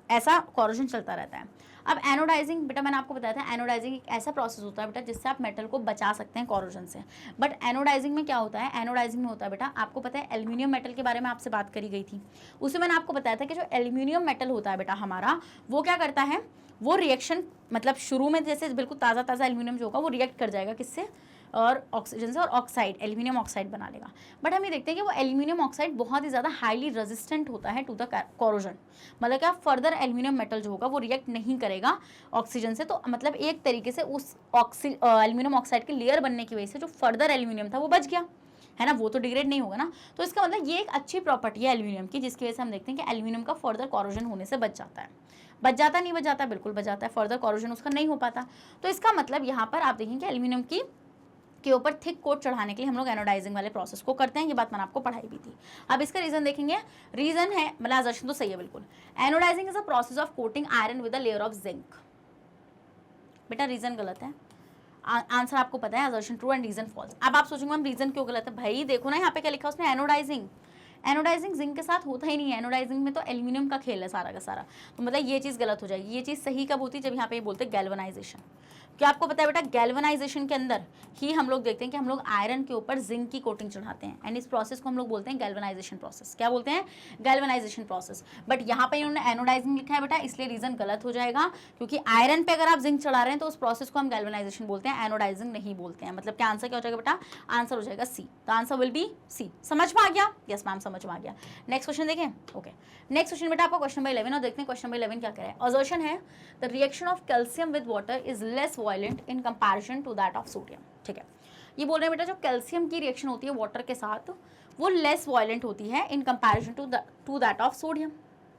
ऐसा कोरोजन चलता रहता है। अब एनोडाइजिंग बेटा मैंने आपको बताया था, एनोडाइजिंग एक ऐसा प्रोसेस होता है बेटा जिससे आप मेटल को बचा सकते हैं कोरोजन से। बट एनोडाइजिंग में क्या होता है, एनोडाइजिंग में होता है बेटा, आपको पता है एल्यूमिनियम मेटल के बारे में आपसे बात करी गई थी, उसमें मैंने आपको बताया था कि जो एल्यूमिनियम मेटल होता है बेटा हमारा, वो क्या करता है, वो रिएक्शन मतलब शुरू में जैसे बिल्कुल ताज़ा एल्यूमिनियम जो होगा वो रिएक्ट कर जाएगा किससे, और ऑक्सीजन से, और ऑक्साइड एल्यूमिनियम ऑक्साइड बना लेगा। बट हम ये देखते हैं कि वो एल्यूमिनियम ऑक्साइड बहुत ही ज़्यादा हाईली रेजिस्टेंट होता है टू द कोरोजन, मतलब क्या फर्दर एल्यूमिनियम मेटल जो होगा वो रिएक्ट नहीं करेगा ऑक्सीजन से। तो मतलब एक तरीके से उस एल्यूमिनियम ऑक्साइड के लेयर बनने की वजह से जो फर्दर एल्यूमिनियम था वो बच गया, है ना, वो तो डिग्रेड नहीं होगा ना। तो इसका मतलब ये एक अच्छी प्रॉपर्टी है एल्यूमिनियम की, जिसकी वजह से हम देखते हैं कि एल्यूमिनियम का फर्दर कोरोजन होने से बच जाता है। बच जाता नहीं बच जाता, बिल्कुल बच जाता है, फर्दर कोरोजन उसका नहीं हो पाता। तो इसका मतलब यहाँ पर आप देखेंगे एल्यूमिनियम के ऊपर थिक कोट चढ़ाने के लिए हम लोग एनोडाइजिंग वाले प्रोसेस को करते हैं, ये बात मैंने आपको पढ़ाई भी थी। अब इसका रीजन देखेंगे, रीजन है मतलब असर्शन तो सही है बिल्कुल, anodizing is a process of coating iron with a layer of zinc. बेटा रीजन गलत है, आंसर आपको पता है, assertion true and reason false. अब आप सोचेंगे मैम रीजन क्यों गलत है, भाई देखो ना यहाँ पे क्या लिखा उसने, एनोडाइजिंग जिंक के साथ होता ही नहीं है, एनोडाइजिंग में तो एल्यूमिनियम का खेल है सारा का सारा। तो मतलब ये चीज़ गलत हो जाएगी। ये चीज़ सही कब होती है, जब यहाँ पे ये बोलते हैं गैल्वनाइजेशन। क्या आपको पता है बेटा, गैल्वनाइजेशन के अंदर ही हम लोग देखते हैं कि हम लोग आयरन के ऊपर जिंक की कोटिंग चढ़ाते हैं, एंड इस प्रोसेस को हम लोग बोलते हैं गैल्वनाइजेशन प्रोसेस। क्या बोलते हैं, गैल्वनाइजेशन प्रोसेस। बट यहाँ पे इन्होंने एनोडाइजिंग लिखा है बेटा, इसलिए रीजन गलत हो जाएगा, क्योंकि आयरन पे अगर आप जिंक चढ़ा रहे हैं तो उस प्रोसेस को हम गैल्वनाइजेशन बोलते हैं, एनोडाइजिंग नहीं बोलते हैं। मतलब क्या आंसर क्या हो जाएगा बेटा, आंसर हो जाएगा सी। तो आंसर विल बी सी। समझ में आ गया, यस मैम समझ में आ गया। नेक्स्ट क्वेश्चन देखें। ओके, नेक्स्ट क्वेश्चन बेटा आपका क्वेश्चन नंबर 11, और देखते हैं क्वेश्चन नंबर 11 क्या कह रहा है। असर्शन है the reaction of calcium with water is less violent in comparison to that of sodium. ठीक है, ये बोल रहे हैं बेटा जो कैल्शियम की रिएक्शन होती है वाटर के साथ वो लेस वायलेंट होती है in comparison to that of sodium.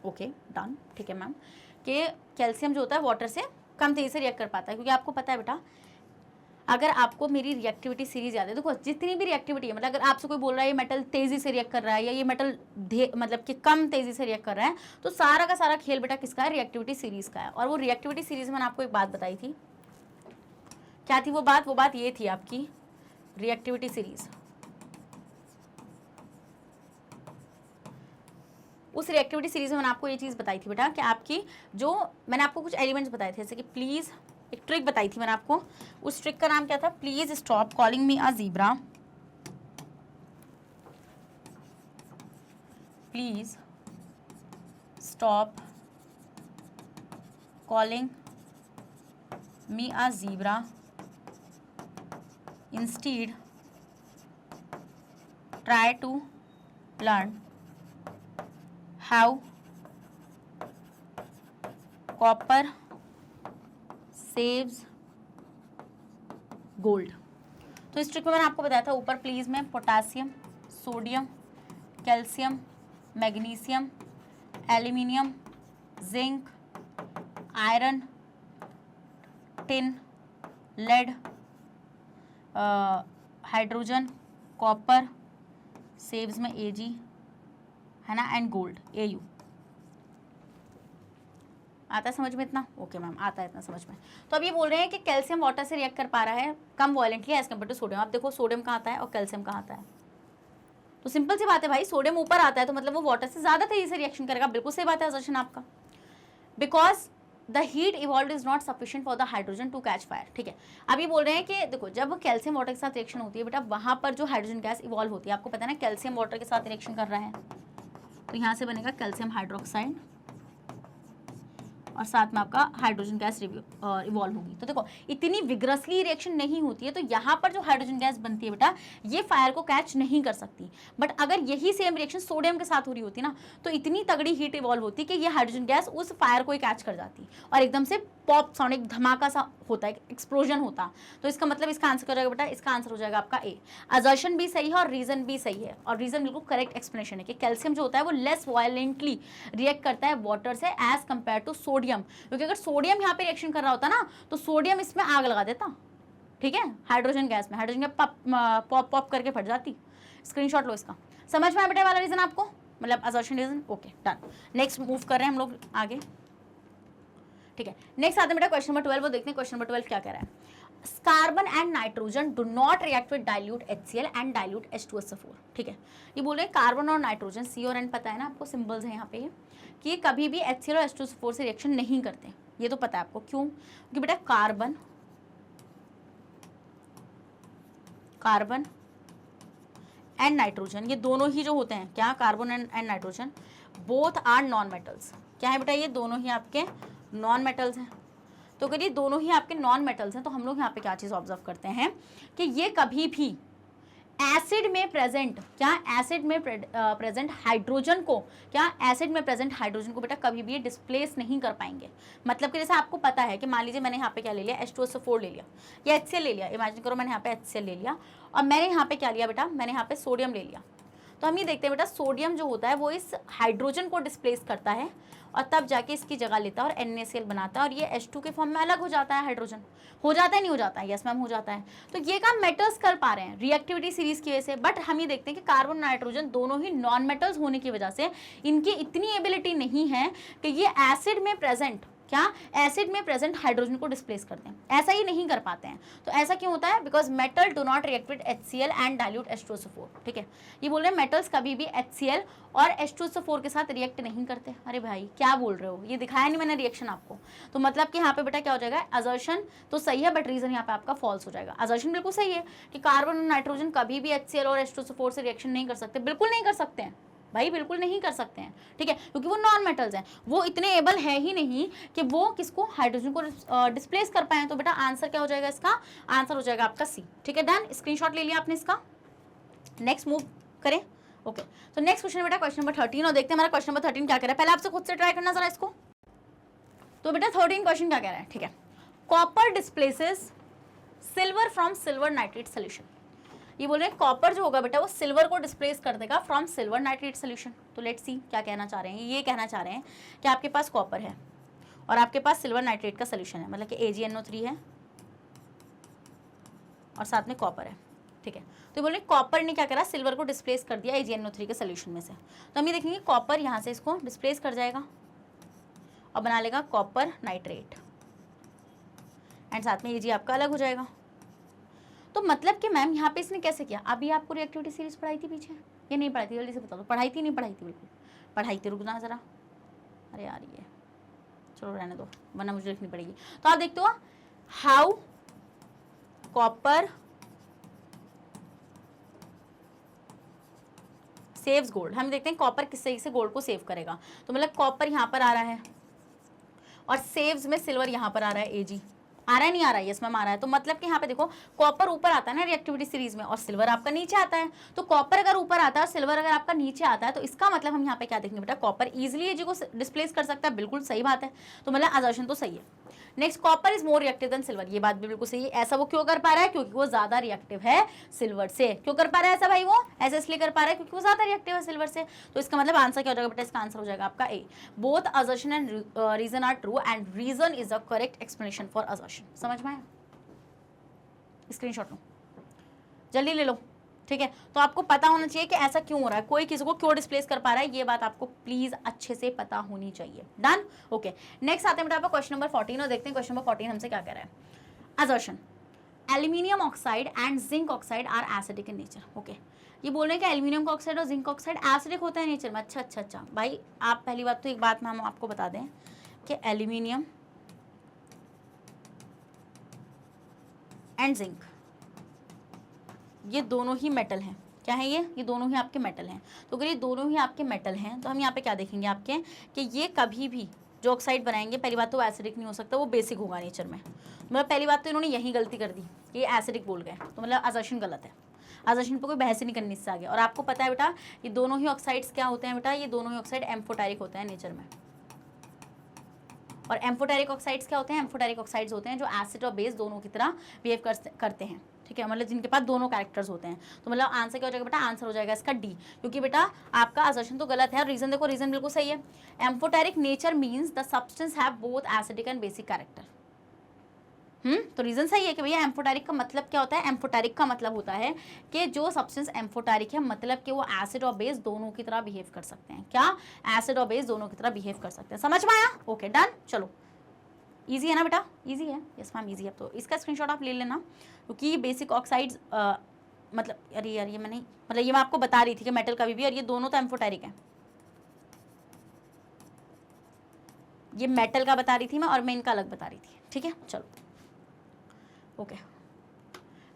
Okay done, ठीक है मैम, कि कैल्शियम जो होता है वाटर से कम तेजी से रिएक्ट कर पाता है, क्योंकि आपको पता है बेटा, अगर आपको मेरी रिएक्टिविटी सीरीज याद है, देखो जितनी भी रिएक्टिविटी है, मतलब अगर आपसे कोई बोल रहा है ये मेटल तेजी से रिएक्ट कर रहा है या ये मेटल मतलब कि कम तेजी से रिएक्ट कर रहा है, तो सारा का सारा खेल बेटा किसका है, रिएक्टिविटी सीरीज का है। और वो रिएक्टिविटी सीरीज में मैंने आपको एक बात बताई थी, क्या थी वो बात ये थी आपकी रिएक्टिविटी सीरीज। उस रिएक्टिविटी सीरीज में मैंने आपको ये चीज़ बताई थी बेटा कि आपकी जो मैंने आपको कुछ एलिमेंट्स बताए थे, जैसे कि प्लीज़ एक ट्रिक बताई थी मैंने आपको, उस ट्रिक का नाम क्या था, please stop calling me a zebra, please stop calling me a zebra, instead try to learn how copper saves gold. तो इस ट्रिक में मैंने आपको बताया था, ऊपर प्लीज में potassium, sodium, calcium, magnesium, aluminium, zinc, iron, tin, lead, hydrogen, copper, saves में Ag है ना, एंड गोल्ड Au। आता है समझ में इतना? ओके मैम, आता है इतना समझ में। तो अब ये बोल रहे हैं कि कैल्शियम वाटर से रिएक्ट कर पा रहा है कम वॉयलेंटली एज कम्पेयर टू सोडियम। आप देखो सोडियम कहाँ आता है और कैल्शियम कहाँ आता है, तो सिंपल सी बात है भाई, सोडियम ऊपर आता है तो मतलब वो वाटर से ज्यादा तेजी से रिएक्शन करेगा। बिल्कुल सही बात है असर्शन आपका, because the heat evolve is not sufficient for the hydrogen to catch fire. ठीक है, अब ये बोल रहे हैं कि देखो जब कैल्शियम वाटर के साथ रिएक्शन होती है बेटा, वहां पर जो हाइड्रोजन गैस इवॉल्व होती है, आपको पता है ना कैल्शियम वाटर के साथ रिएक्शन कर रहा है तो यहाँ से बनेगा कैल्शियम हाइड्रोक्साइड और साथ में आपका हाइड्रोजन गैस इवॉल्व होगी। तो देखो इतनी विग्रसली रिएक्शन नहीं होती है, तो यहाँ पर जो हाइड्रोजन गैस बनती है बेटा ये फायर को कैच नहीं कर सकती। बट अगर यही सेम रिएक्शन सोडियम के साथ हो रही होती ना, तो इतनी तगड़ी हीट इवॉल्व होती कि ये हाइड्रोजन गैस उस फायर को ही कैच कर जाती और एकदम से पॉप साउंड, एक धमाका सा होता है, एक्सप्लोजन होता। तो इसका मतलब इसका आंसर क्या हो जाएगा बेटा, इसका आंसर हो जाएगा आपका ए। असर्शन भी सही है और रीजन भी सही है, और रीजन बिल्कुल करेक्ट एक्सप्लेनेशन है कि कैल्शियम जो होता है वो लेस वायलेंटली रिएक्ट करता है वाटर से एज कंपेयर टू सोडियम। क्योंकि अगर सोडियम यहाँ पे रिएक्शन कर रहा होता ना तो सोडियम इसमें आग लगा देता, ठीक है, हाइड्रोजन गैस में, हाइड्रोजन गैस पॉप पॉप करके फट जाती। स्क्रीनशॉट लो इसका। समझ में आया बेटा वाला रीजन आपको, मतलब assertion reason. Okay done, next move कर रहे हैं हम लोग आगे। ठीक है, नेक्स्ट आते हैं बेटा क्वेश्चन नंबर 12, वो देखते हैं क्वेश्चन नंबर 12 क्या कह रहा है। Carbon and nitrogen do not react with dilute HCl and dilute H2SO4। ठीक है, ये बोल रहे हैं कार्बन और नाइट्रोजन, C और N पता है ना आपको, सिंबल्स हैं यहाँ पे, कि ये कभी भी HCl और H2SO4 से रिएक्शन नहीं करते। ये तो पता है आपको, क्यों? क्योंकि बेटा कार्बन एंड नाइट्रोजन ये दोनों ही जो होते हैं, क्या, carbon and nitrogen both are non metals. क्या है बेटा, ये दोनों ही आपके नॉन मेटल्स हैं। तो अगर ये दोनों ही आपके नॉन मेटल्स हैं तो हम लोग यहाँ पे क्या चीज़ ऑब्जर्व करते हैं कि ये कभी भी एसिड में प्रेजेंट, क्या, एसिड में प्रेजेंट हाइड्रोजन को, क्या, एसिड में प्रेजेंट हाइड्रोजन को बेटा कभी भी ये डिस्प्लेस नहीं कर पाएंगे। मतलब कि जैसे आपको पता है कि मान लीजिए मैंने यहाँ पे क्या ले लिया, H2SO4 ले लिया या HCl ले लिया, इमेजिन करो मैंने यहाँ पे HCl ले लिया और मैंने यहाँ पे क्या लिया बेटा, मैंने यहाँ पे सोडियम ले लिया। तो हम ये देखते हैं बेटा सोडियम जो होता है वो इस हाइड्रोजन को डिस्प्लेस करता है और तब जाके इसकी जगह लेता है और NaCl बनाता है और ये H2 के फॉर्म में अलग हो जाता है। हाइड्रोजन हो जाता है, नहीं हो जाता है? यस मैम हो जाता है। तो ये काम मेटल्स कर पा रहे हैं रिएक्टिविटी सीरीज की वजह से। बट हम ये देखते हैं कि कार्बन नाइट्रोजन दोनों ही नॉन मेटल्स होने की वजह से इनकी इतनी एबिलिटी नहीं है कि ये एसिड में प्रेजेंट, क्या, एसिड में प्रेजेंट हाइड्रोजन को डिस्प्लेस करते हैं, ऐसा ही नहीं कर पाते हैं। तो ऐसा क्यों होता है? Because metal do not react with HCl and dilute H2SO4। ठीक है, ये बोल रहे हैं मेटल्स कभी भी HCl और H2SO4 के साथ रिएक्ट नहीं करते। अरे भाई क्या बोल रहे हो, ये दिखाया नहीं मैंने रिएक्शन आपको। तो मतलब कि यहाँ पे बेटा क्या हो जाएगा, असर्शन तो सही है बट रीजन यहाँ पे आपका फॉल्स हो जाएगा। असर्शन बिल्कुल सही है कि कार्बन और नाइट्रोजन कभी भी HCl और H2SO4 से रिएक्शन नहीं कर सकते, बिल्कुल नहीं कर सकते हैं भाई, बिल्कुल नहीं कर सकते हैं। ठीक है, क्योंकि वो नॉन मेटल्स हैं, वो इतने एबल है ही नहीं कि वो किसको, हाइड्रोजन को डिस्प्लेस कर पाए। तो बेटा आंसर क्या हो जाएगा, इसका आंसर हो जाएगा आपका सी। ठीक है डन, स्क्रीनशॉट ले लिया आपने इसका। नेक्स्ट मूव करें। ओके, तो नेक्स्ट क्वेश्चन बेटा क्वेश्चन नंबर 13 और देखते हैं हमारा क्वेश्चन नंबर 13 क्या कह रहा है। पहले आपसे खुद से ट्राई करना जरा इसको। तो बेटा 13 क्वेश्चन क्या कह रहा है, ठीक है, copper displaces silver from silver nitrate solution. ये बोल रहे हैं कॉपर जो होगा बेटा वो सिल्वर को डिस्प्लेस कर देगा फ्रॉम सिल्वर नाइट्रेट सोल्यूशन। तो लेट्स सी क्या कहना चाह रहे हैं। ये कहना चाह रहे हैं कि आपके पास कॉपर है और आपके पास सिल्वर नाइट्रेट का सोल्यूशन है, मतलब कि AgNO3 है और साथ में कॉपर है। ठीक है, तो बोल रहे कॉपर ने क्या करा, सिल्वर को डिस्प्लेस कर दिया AgNO3 के सोल्यूशन में से। तो हम ये देखेंगे कॉपर यहाँ से इसको डिस्प्लेस कर जाएगा और बना लेगा कॉपर नाइट्रेट एंड साथ में Ag आपका अलग हो जाएगा। तो मतलब कि मैम यहाँ पे इसने कैसे किया, अभी आपको रिएक्टिविटी सीरीज पढ़ाई थी पीछे, ये नहीं पढ़ाई थी, जल्दी से बता दो, पढ़ाई थी नहीं पढ़ाई थी? बिल्कुल पढ़ाई थी, रुकना जरा। अरे यार ये चलो रहने दो वरना मुझे लिखनी पड़ेगी। तो आप देखते हो हाउ कॉपर सेव्स गोल्ड। हम देखते हैं कॉपर किस तरीके से गोल्ड को सेव करेगा। तो मतलब कॉपर यहाँ पर आ रहा है और सेव्स में सिल्वर यहाँ पर आ रहा है Ag। आ रहा है नहीं आ रहा है? यस मैम आ रहा है। तो मतलब कि यहाँ पे देखो कॉपर ऊपर आता है ना रिएक्टिविटी सीरीज में और सिल्वर आपका नीचे आता है। तो कॉपर अगर ऊपर आता है और सिल्वर अगर आपका नीचे आता है तो इसका मतलब हम यहाँ पे क्या देखेंगे बेटा, कॉपर इजीली Ag को डिस्प्लेस कर सकता है। बिल्कुल सही बात है, तो मतलब असर्शन तो सही है। Next, copper is more reactive than silver. ये बात भी बिल्कुल सही है। ऐसा वो क्यों कर पा रहा है, क्योंकि वो ज्यादा रिएक्टिव है सिल्वर से। क्यों कर पा रहा है ऐसा भाई, वो ऐसे इसलिए कर पा रहा है क्योंकि वो ज्यादा रिएक्टिव है सिल्वर से। तो इसका मतलब आंसर क्या हो जाएगा बेटा, इसका आंसर हो जाएगा आपका A. Both assertion and reason are true and reason is the correct explanation for assertion. समझ में आया? स्क्रीनशॉट लो। जल्दी ले लो, ठीक है। तो आपको पता होना चाहिए कि ऐसा क्यों हो रहा है, कोई किसी को क्यों डिस्प्लेस कर पा रहा है, ये बात आपको प्लीज अच्छे से पता होनी चाहिए। Done, okay. नेक्स्ट आते हैं बेटा आपका क्वेश्चन नंबर 14 और देखते हैं क्वेश्चन नंबर 14 हमसे क्या कह रहा है। Assertion, aluminium oxide and zinc oxide are acidic in nature. Okay, ये बोल रहे हैं कि एल्यूमिनियम का ऑक्साइड और जिंक ऑक्साइड एसिडिक होता है नेचर में। अच्छा भाई, आप पहली बात तो एक बात हम आपको बता दें कि एल्यूमिनियम एंड जिंक ये दोनों ही मेटल हैं। क्या है ये दोनों ही आपके मेटल हैं। तो अगर ये दोनों ही आपके मेटल हैं तो हम यहाँ पे क्या देखेंगे आपके कि ये कभी भी जो ऑक्साइड बनाएंगे, पहली बात तो एसिडिक नहीं हो सकता, वो बेसिक होगा नेचर में। मतलब पहली बात तो इन्होंने यही गलती कर दी कि ये एसिडिक बोल गए, तो मतलब असर्शन गलत है। असर्शन पे कोई बहस ही नहीं करनी इससे आगे। और आपको पता है बेटा ये दोनों ही ऑक्साइड्स क्या होते हैं बेटा, ये दोनों ही ऑक्साइड एम्फोटेरिक होते हैं नेचर में। और एम्फोटेरिक ऑक्साइड्स क्या होते हैं, एम्फोटेरिक ऑक्साइड्स होते हैं जो एसिड और बेस दोनों की तरह बिहेव करते हैं, ठीक है, मतलब जिनके पास दोनों कैरेक्टर्स होते हैं। तो मतलब आंसर क्या हो जाएगा बेटा, आंसर हो जाएगा इसका डी, क्योंकि बेटा आपका असर्शन तो गलत है और रीजन देखो, रीजन बिल्कुल सही है। Amphoteric nature means the substance have both acidic and basic character. तो रीजन सही है कि भैया एम्फोटेरिक का मतलब क्या होता है, एम्फोटेरिक का मतलब होता है कि जो सब्सटेंस एम्फोटेरिक है मतलब कि वो एसिड और बेस दोनों की तरह बिहेव कर सकते हैं। क्या, एसिड और बेस दोनों की तरह बिहेव कर सकते हैं। समझ में आया? Okay done. चलो, इजी है ना बेटा, इजी है, यस मैम इजी है। तो इसका स्क्रीनशॉट आप ले लेना, क्योंकि बेसिक ऑक्साइड्स मतलब अरे यार ये मैं नहीं, मतलब ये मैं आपको बता रही थी कि मेटल कभी भी, और ये दोनों तो एम्फोटेरिक है, ये मेटल का बता रही थी मैं और मैं इनका अलग बता रही थी, ठीक है। चलो ओके,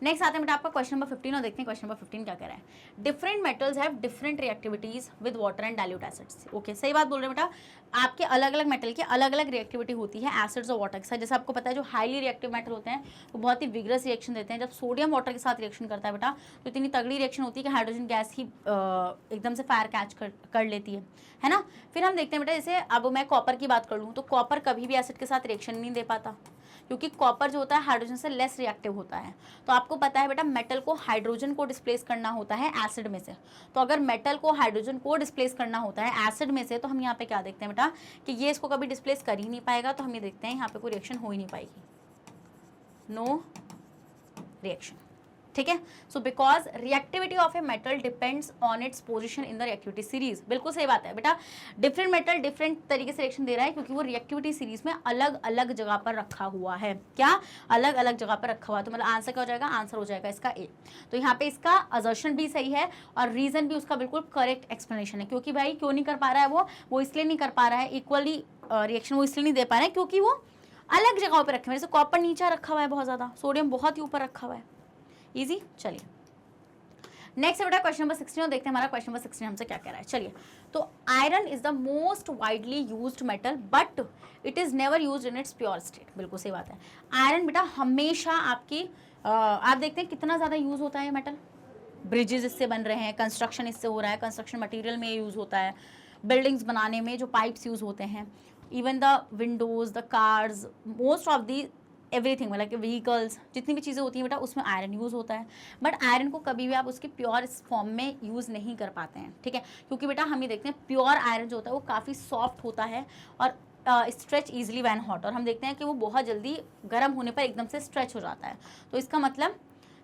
नेक्स्ट आते हैं बेटा आपका क्वेश्चन नंबर 15 और देखते हैं क्वेश्चन नंबर 15 क्या कह रहा है। Different metals have different reactivities with water and dilute acids. Okay, सही बात बोल रहे हैं बेटा, आपके अलग अलग मेटल की अलग अलग रिएक्टिविटी होती है एसिड्स और वाटर के साथ। जैसे आपको पता है जो हाईली रिएक्टिव मेटल होते हैं वो बहुत ही विग्रस रिएक्शन देते हैं। जब सोडियम वाटर के साथ रिएक्शन करता है बेटा तो इतनी तगड़ी रिएक्शन होती है कि हाइड्रोजन गैस ही एकदम से फायर कैच कर लेती है ना। फिर हम देखते हैं बेटा, जैसे अब मैं कॉपर की बात कर लूँ तो कॉपर कभी भी एसिड के साथ रिएक्शन नहीं दे पाता, क्योंकि कॉपर जो होता है हाइड्रोजन से लेस रिएक्टिव होता है। तो आपको पता है बेटा मेटल को हाइड्रोजन को डिस्प्लेस करना होता है एसिड में से। तो अगर मेटल को हाइड्रोजन को डिस्प्लेस करना होता है एसिड में से, तो हम यहाँ पे क्या देखते हैं बेटा कि ये इसको कभी डिस्प्लेस कर ही नहीं पाएगा। तो हम ये देखते हैं यहाँ पे कोई रिएक्शन हो ही नहीं पाएगी, नो रिएक्शन, ठीक है। So because reactivity of a metal depends on its position in the reactivity series. बिल्कुल सही बात है बेटा, डिफरेंट मेटल डिफरेंट तरीके से रिएक्शन दे रहा है क्योंकि वो रिएक्टिविटी सीरीज में अलग अलग जगह पर रखा हुआ है। क्या, अलग अलग जगह पर रखा हुआ है। तो मतलब आंसर क्या हो जाएगा, आंसर हो जाएगा इसका ए। तो यहाँ पे इसका असर्शन भी सही है और रीजन भी उसका बिल्कुल करेक्ट एक्सप्लेनेशन है। क्योंकि भाई क्यों नहीं कर पा रहा है वो इसलिए नहीं कर पा रहा है इक्वली रिएक्शन, वो इसलिए नहीं दे पा रहा है क्योंकि वो अलग जगहों पर रखे हुए। जैसे कॉपर नीचे रखा हुआ है बहुत ज्यादा, सोडियम बहुत ही ऊपर रखा हुआ है। इजी, चलिए नेक्स्ट बेटा क्वेश्चन नंबर 16 देखते हैं हमारा क्वेश्चन नंबर 16 हमसे क्या कह रहा है। चलिए, तो iron is the most widely used metal but it is never used in its pure state. बिल्कुल सही बात है, आयरन बेटा हमेशा आपकी आप देखते हैं कितना ज्यादा यूज होता है मेटल। ब्रिजेस इससे बन रहे हैं, कंस्ट्रक्शन इससे हो रहा है, कंस्ट्रक्शन मटेरियल में यूज होता है, बिल्डिंग्स बनाने में जो पाइप्स यूज होते हैं, even the Windows, the cars, most of the everything, मतलब कि व्हीकल्स जितनी भी चीज़ें होती हैं बेटा उसमें आयरन यूज़ होता है। बट आयरन को कभी भी आप उसके प्योर फॉर्म में यूज़ नहीं कर पाते हैं, ठीक है, क्योंकि बेटा हम ये देखते हैं प्योर आयरन जो होता है वो काफ़ी सॉफ्ट होता है और स्ट्रेच ईजिली वैन हॉट, और हम देखते हैं कि वो बहुत जल्दी गर्म होने पर एकदम से स्ट्रेच हो जाता है। तो इसका मतलब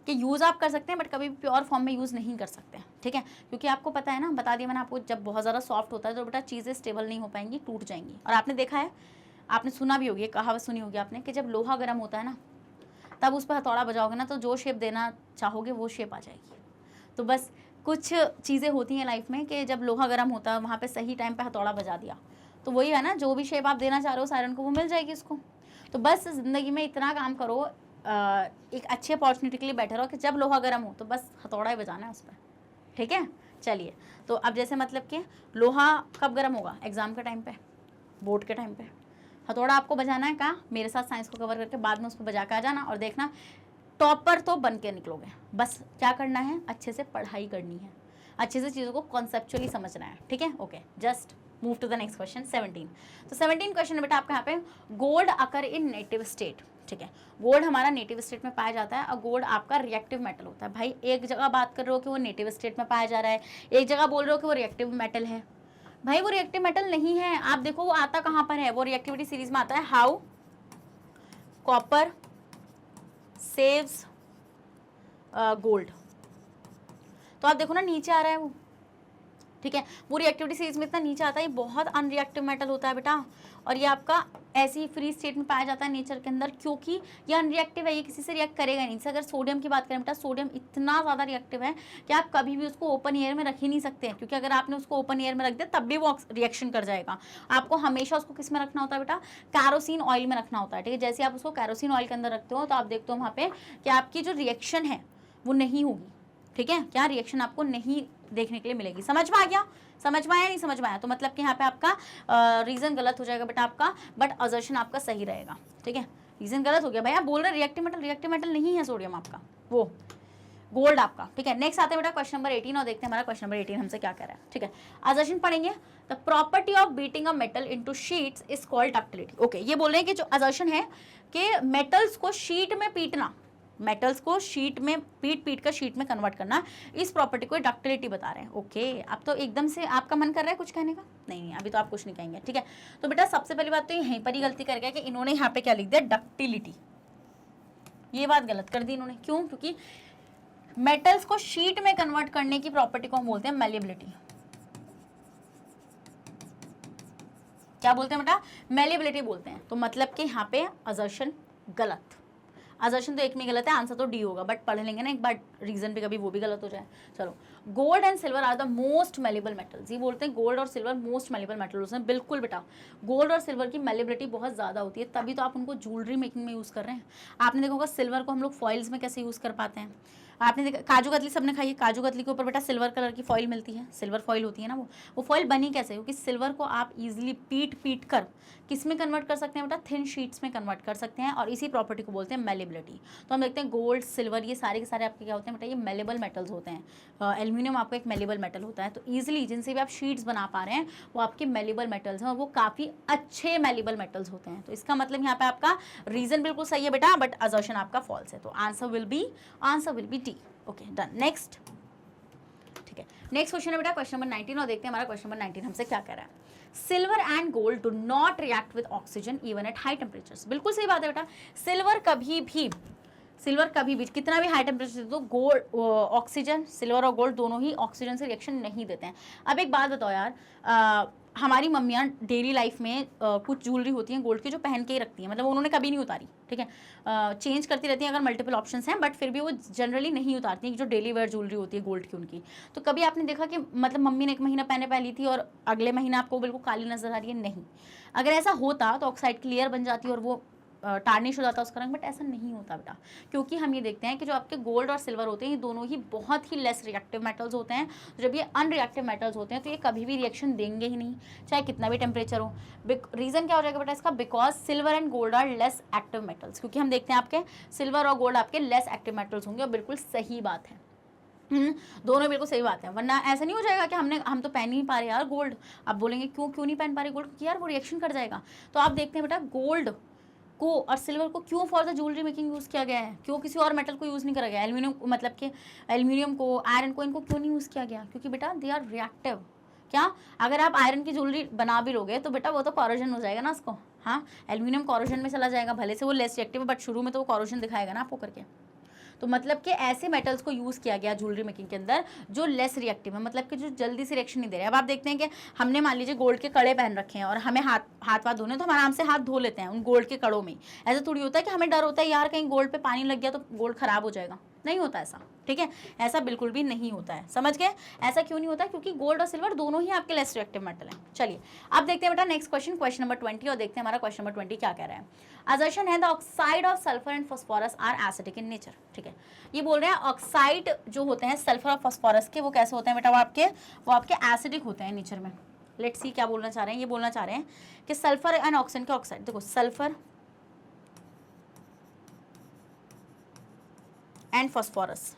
कि यूज़ आप कर सकते हैं बट कभी भी प्योर फॉर्म में यूज़ नहीं कर सकते, ठीक है, क्योंकि आपको पता है ना, बता दिया मैंने आपको, जब बहुत ज़्यादा सॉफ्ट होता है तो बेटा चीज़ें स्टेबल नहीं हो पाएंगी, टूट जाएंगी। और आपने देखा है, आपने सुना भी होगी, कहावत सुनी होगी आपने कि जब लोहा गर्म होता है ना तब उस पर हथौड़ा बजाओगे ना तो जो शेप देना चाहोगे वो शेप आ जाएगी। तो बस कुछ चीज़ें होती हैं लाइफ में कि जब लोहा गर्म होता है वहाँ पे सही टाइम पे हथौड़ा बजा दिया तो वही है ना, जो भी शेप आप देना चाह रहे हो आयरन को वो मिल जाएगी उसको। तो बस ज़िंदगी में इतना काम करो, एक अच्छी अपॉर्चुनिटी के लिए बैठे रहो कि जब लोहा गर्म हो तो बस हथौड़ा ही बजाना है उस पर, ठीक है। चलिए, तो अब जैसे मतलब कि लोहा कब गर्म होगा, एग्ज़ाम के टाइम पे, बोर्ड के टाइम पे। हथौड़ा आपको बजाना है कहाँ, मेरे साथ साइंस को कवर करके बाद में उसको बजा के आ जाना और देखना टॉपर तो बन के निकलोगे। बस क्या करना है, अच्छे से पढ़ाई करनी है, अच्छे से चीज़ों को कॉन्सेप्चुअली समझना है, ठीक है। Okay, just move to the next question 17। तो 17 क्वेश्चन है बेटा आपका यहाँ पे, gold occur in native state, ठीक है। गोल्ड हमारा नेटिव स्टेट में पाया जाता है और गोल्ड आपका रिएक्टिव मेटल होता है। भाई एक जगह बात कर रहे हो कि वो नेटिव स्टेट में पाया जा रहा है, एक जगह बोल रहे हो कि वो रिएक्टिव मेटल है। भाई वो रिएक्टिव मेटल नहीं है, आप देखो वो आता कहाँ पर है, वो रिएक्टिविटी सीरीज में आता है, हाउ कॉपर सेव्स गोल्ड, तो आप देखो ना नीचे आ रहा है वो, ठीक है, वो रिएक्टिविटी सीरीज में इतना नीचे आता है, ये बहुत अनरिएक्टिव मेटल होता है बेटा, और ये आपका ऐसी फ्री स्टेट में पाया जाता है नेचर के अंदर, क्योंकि ये अनरिएक्टिव है, ये किसी से रिएक्ट करेगा नहीं। जैसे अगर सोडियम की बात करें बेटा, सोडियम इतना ज़्यादा रिएक्टिव है कि आप कभी भी उसको ओपन एयर में रख ही नहीं सकते, क्योंकि अगर आपने उसको ओपन एयर में रख दिया तब भी वो रिएक्शन कर जाएगा। आपको हमेशा उसको किस में रखना होता है बेटा, कैरोसिन ऑयल में रखना होता है, ठीक है। जैसे आप उसको कैरोसिन ऑयल के अंदर रखते हो तो आप देखते हो वहाँ पे कि आपकी जो रिएक्शन है वो नहीं होगी, ठीक है, क्या रिएक्शन आपको नहीं देखने के लिए मिलेगी। समझ में आ गया, समझ में आया नहीं समझ में आया, तो मतलब कि यहाँ पे आपका रीजन गलत हो जाएगा बेटा आपका, बट असर्शन आपका सही रहेगा, ठीक है। रीजन गलत हो गया भाई, आप बोल रहे रिएक्टिव मेटल नहीं है सोडियम आपका, वो गोल्ड आपका, ठीक है। नेक्स्ट आते हैं बेटा क्वेश्चन नंबर 18 और देखते हैं हमारा क्वेश्चन नंबर 18 हमसे क्या कह रहा है, ठीक है। असर्शन पढ़ेंगे, the property of beating a metal into sheets is called ductility. Okay, ये बोल रहे हैं कि जो असर्शन है कि मेटल्स को शीट में पीटना, मेटल्स को शीट में पीट कर शीट में कन्वर्ट करना, इस प्रॉपर्टी को डक्टिलिटी बता रहे हैं। ओके, अब तो एकदम से आपका मन कर रहा है कुछ कहने का, नहीं अभी तो आप कुछ नहीं कहेंगे, ठीक है। तो बेटा सबसे पहली बात तो यहीं पर ही गलती कर गया कि इन्होंने यहाँ पे क्या लिख दिया, डक्टिलिटी, ये बात गलत कर दी इन्होंने। क्यों? क्योंकि मेटल्स को शीट में कन्वर्ट करने की प्रॉपर्टी को हम बोलते हैं मैलिएबिलिटी। क्या बोलते हैं बेटा, मैलिएबिलिटी बोलते हैं। तो मतलब कि यहाँ पे असर्शन गलत, असर्शन तो एक में गलत है, आंसर तो डी होगा, बट पढ़ लेंगे ना एक बार रीजन पे, कभी वो भी गलत हो जाए। चलो, gold and silver are the most malleable metals, ये बोलते हैं गोल्ड और सिल्वर मोस्ट मेलेबल मेटल्स हैं। बिल्कुल बेटा, गोल्ड और सिल्वर की मेलेबिलिटी बहुत ज़्यादा होती है, तभी तो आप उनको ज्वेलरी मेकिंग में यूज़ कर रहे हैं। आपने देखा होगा सिल्वर को हम लोग फॉइल्स में कैसे यूज़ कर पाते हैं, आपने देखा काजू कतली सबने खाई है, काजू कतली के ऊपर बेटा सिल्वर कलर की फॉइल मिलती है, सिल्वर फॉइल होती है ना, वो फॉइल बनी कैसे, क्योंकि सिल्वर को आप इजीली पीट कर किस में कन्वर्ट कर सकते हैं बेटा, थिन शीट्स में कन्वर्ट कर सकते हैं, और इसी प्रॉपर्टी को बोलते हैं मेलेबिलिटी। तो हम देखते हैं गोल्ड सिल्वर ये सारे के सारे आपके क्या होते हैं बेटा, ये मेलेबल मेटल्स होते हैं। एल्यूमिनियम आपका एक मेलेबल मेटल होता है, तो ईजिली जिनसे भी आप शीट्स बना पा रहे हैं वो आपके मेलेबल मेटल्स हैं, और वो काफ़ी अच्छे मेलेबल मेटल्स होते हैं। तो इसका मतलब यहाँ पे आपका रीजन बिल्कुल सही है बेटा, बट असर्शन आपका फॉल्स है, तो answer will B D. Okay done, next, ठीक है। नेक्स्ट क्वेश्चन है बेटा क्वेश्चन नंबर 19 और देखते हैं हमारा क्वेश्चन नंबर 19 हमसे क्या कह रहा है। Silver and gold do not react with oxygen even at high temperatures. बिल्कुल सही बात है बेटा, सिल्वर कभी भी कितना भी हाई टेम्परेचर तो गोल्ड ऑक्सीजन, सिल्वर और गोल्ड दोनों ही ऑक्सीजन से रिएक्शन नहीं देते हैं। अब एक बात बताओ यार, हमारी मम्मियाँ डेली लाइफ में कुछ ज्वेलरी होती हैं गोल्ड की जो पहन के ही रखती हैं, मतलब उन्होंने कभी नहीं उतारी, ठीक है, चेंज करती रहती हैं अगर मल्टीपल ऑप्शंस हैं, बट फिर भी वो जनरली नहीं उतारती हैं, जो डेली वेयर ज्वेलरी होती है गोल्ड की उनकी। तो कभी आपने देखा कि मतलब मम्मी ने एक महीना पहली थी और अगले महीने आपको बिल्कुल काली नजर आ रही है? नहीं। अगर ऐसा होता तो ऑक्साइड की लेयर बन जाती और वो टार्निश हो जाता उसका रंग, बट ऐसा नहीं होता बेटा, क्योंकि हम ये देखते हैं कि जो आपके गोल्ड और सिल्वर होते हैं ये दोनों ही बहुत ही लेस रिएक्टिव मेटल्स होते हैं। तो जब ये अनरिएक्टिव मेटल्स होते हैं तो ये कभी भी रिएक्शन देंगे ही नहीं, चाहे कितना भी टेम्परेचर हो। रीजन क्या हो जाएगा बेटा इसका, because silver and gold are less active metals, क्योंकि हम देखते हैं आपके सिल्वर और गोल्ड आपके लेस एक्टिव मेटल्स होंगे, और बिल्कुल सही बात है, दोनों बिल्कुल सही बात है। वरना ऐसा नहीं हो जाएगा कि हम तो पहन ही नहीं पा रहे यार गोल्ड, आप बोलेंगे क्यों नहीं पहन पा रहे गोल्ड, क्योंकि यार वो रिएक्शन कर जाएगा। तो आप देखते हैं बेटा गोल्ड को और सिल्वर को क्यों for the jewellery making use किया गया है, क्यों किसी और मेटल को यूज़ नहीं करा गया, एल्यूमिनियम मतलब कि एल्यूमिनियम को, आयरन को, इनको क्यों नहीं यूज़ किया गया, क्योंकि बेटा दे आर रिएक्टिव। क्या अगर आप आयरन की ज्वेलरी बना भी लोगे तो बेटा वो तो कॉरोजन हो जाएगा ना उसको, हाँ, एल्यूमिनियम कॉरोजन में चला जाएगा, भले से वो लेस रिएक्टिव है बट शुरू में तो वो कॉरोजन दिखाएगा ना आपको करके। तो मतलब कि ऐसे मेटल्स को यूज़ किया गया ज्वेलरी मेकिंग के अंदर जो लेस रिएक्टिव है, मतलब कि जो जल्दी से रिएक्शन नहीं दे रहे। अब आप देखते हैं कि हमने मान लीजिए गोल्ड के कड़े पहन रखे हैं और हमें हाथ धोने, तो हम आराम से हाथ धो लेते हैं उन गोल्ड के कड़ों में। ऐसा थोड़ी होता है कि हमें डर होता है यार कहीं गोल्ड पे पानी लग गया तो गोल्ड खराब हो जाएगा, नहीं होता ऐसा, ठीक है, ऐसा बिल्कुल भी नहीं होता है। समझ गए? ऐसा क्यों नहीं होता, क्योंकि गोल्ड और सिल्वर दोनों ही आपके लेस रिएक्टिव मेटल हैं। चलिए अब देखते हैं बेटा नेक्स्ट क्वेश्चन नंबर 20 और देखते हैं हमारा क्वेश्चन नंबर 20 क्या कह रहा है। असर्शन है the oxide of sulphur and phosphorus are acidic in nature, ठीक है। ये बोल रहे हैं ऑक्साइड जो होते हैं सल्फर और फास्फोरस के, वो कैसे होते हैं बेटा, वो आपके एसिडिक होते हैं नेचर में। लेट्स सी क्या बोलना चाह रहे हैं, ये बोलना चाह रहे हैं कि सल्फर एंड ऑक्सीजन के ऑक्साइड, देखो सल्फर एंड फास्फोरस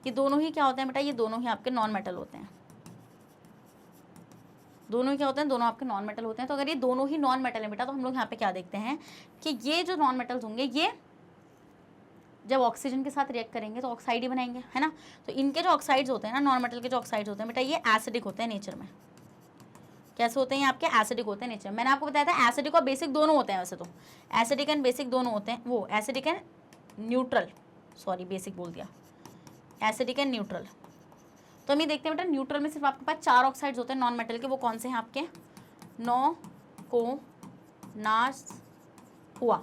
ये दोनों ही क्या होते हैं बेटा, ये दोनों ही आपके नॉन मेटल होते हैं। दोनों ही क्या होते हैं, दोनों आपके नॉन मेटल होते हैं। तो अगर ये दोनों ही नॉन मेटल है बेटा, तो हम लोग यहाँ पे क्या देखते हैं कि ये जो नॉन मेटल्स होंगे ये जब ऑक्सीजन के साथ रिएक्ट करेंगे तो ऑक्साइड ही बनाएंगे, है ना। तो इनके जो ऑक्साइड्स होते हैं ना, नॉन मेटल के जो ऑक्साइड्स होते हैं बेटा, ये एसिडिक होते हैं नेचर में। कैसे होते हैं ये आपके, एसिडिक होते हैं नेचर में। मैंने आपको बताया था एसिडिक और बेसिक दोनों होते हैं, वैसे तो एसिडिक एंड बेसिक दोनों होते हैं, वो acidic and neutral, sorry basic बोल दिया, एसिडिक एंड न्यूट्रल। तो हम ये देखते हैं बेटा न्यूट्रल में सिर्फ आपके पास 4 ऑक्साइड्स होते हैं नॉन मेटल के, वो कौन से हैं आपके, नो, को, नास, हुआ,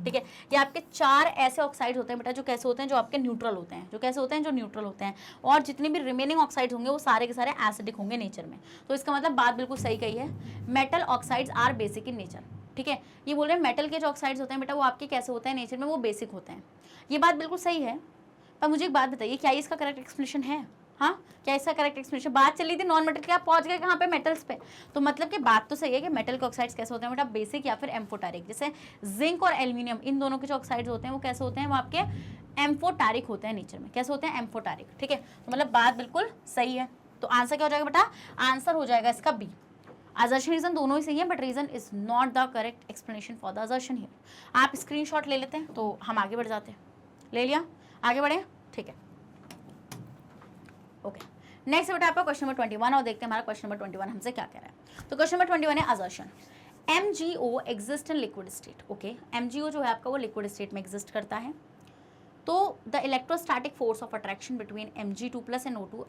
ठीक है। ये आपके 4 ऐसे ऑक्साइड होते हैं बेटा जो कैसे होते हैं, जो आपके न्यूट्रल होते हैं, जो कैसे होते हैं, जो न्यूट्रल होते हैं। और जितने भी रिमेनिंग ऑक्साइड्स होंगे वो सारे के सारे एसिडिक होंगे नेचर में। तो इसका मतलब बात बिल्कुल सही कही है, metal oxides are basic in nature, ठीक है। ये बोल रहे हैं मेटल के जो ऑक्साइड्स होते हैं बेटा वो आपके कैसे होते हैं नेचर में, वो बेसिक होते हैं। ये बात बिल्कुल सही है, पर मुझे एक बात बताइए, क्या इसका करेक्ट एक्सप्लेनेशन है? हाँ, क्या इसका करेक्ट एक्सप्लेनेशन? बात चली थी नॉन मेटल की, आप पहुंच गए कहाँ पे, मेटल्स पे। तो मतलब कि बात तो सही है कि मेटल के ऑक्साइड्स कैसे होते हैं बेटा, बेसिक या फिर एम्फोटेरिक। जैसे जिंक और एल्यूमिनियम, इन दोनों के जो ऑक्साइड्स होते हैं वो कैसे होते हैं, वो आपके एम्फोटेरिक होते हैं नेचर में। कैसे होते हैं, एम्फोटेरिक, ठीक है। तो मतलब बात बिल्कुल सही है। तो आंसर क्या हो जाएगा बेटा, आंसर हो जाएगा इसका बी। असर्शन रीजन दोनों ही सही है, but reason is not the correct explanation for the assertion here. आप स्क्रीनशॉट ले लेते हैं तो हम आगे बढ़ जाते हैं। ले लिया, आगे बढ़े, ठीक है, ओके। नेक्स्ट बेटा आपका क्वेश्चन नंबर 21 और देखते हैं हमारा क्वेश्चन नंबर 21 हमसे क्या कह रहा है। तो क्वेश्चन नंबर 21 है assertion MgO exist in liquid state. Okay, MgO जो है आपका वो लिक्विड स्टेट में एग्जिस्ट करता है। तो the electrostatic force of attraction between Mg2+ and O2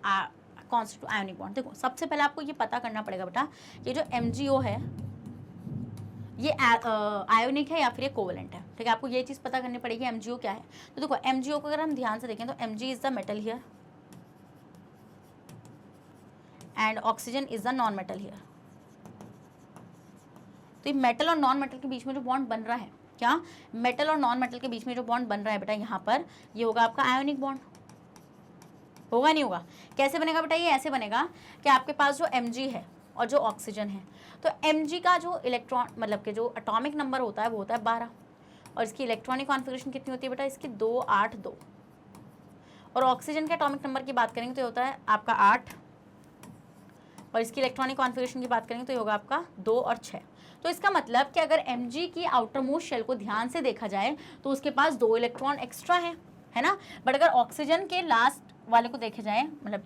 constitute ionic bond. देखो सबसे पहले आपको ये पता करना पड़ेगा बेटा कि जो MgO है ये आयोनिक है या फिर ये कोवेलेंट है, ठीक है। आपको ये चीज़ पता करनी पड़ेगी MgO क्या है। तो देखो MgO को अगर हम ध्यान से देखें तो Mg is the metal here and oxygen is the non metal here. तो ये मेटल और नॉन मेटल के बीच में जो बॉन्ड बन रहा है, क्या मेटल और नॉन मेटल के बीच में जो बॉन्ड बन रहा है बेटा यहाँ पर, ये होगा आपका आयोनिक बॉन्ड। होगा नहीं होगा? कैसे बनेगा बेटा, ये ऐसे बनेगा कि आपके पास जो Mg है और जो ऑक्सीजन है, तो Mg का जो इलेक्ट्रॉन मतलब के जो एटॉमिक नंबर होता है वो होता है 12, और इसकी इलेक्ट्रॉनिक कॉन्फ़िगरेशन कितनी होती है बेटा, इसकी 2 8 2। और ऑक्सीजन के एटॉमिक नंबर की बात करेंगे तो होता है आपका 8, और इसकी इलेक्ट्रॉनिक कॉन्फ़िगरेशन की बात करेंगे तो ये होगा आपका 2 और 6। तो इसका मतलब कि अगर Mg की आउटर मोस्ट शेल को ध्यान से देखा जाए तो उसके पास 2 इलेक्ट्रॉन एक्स्ट्रा है ना। बट अगर ऑक्सीजन के लास्ट वाले को देखा जाए, मतलब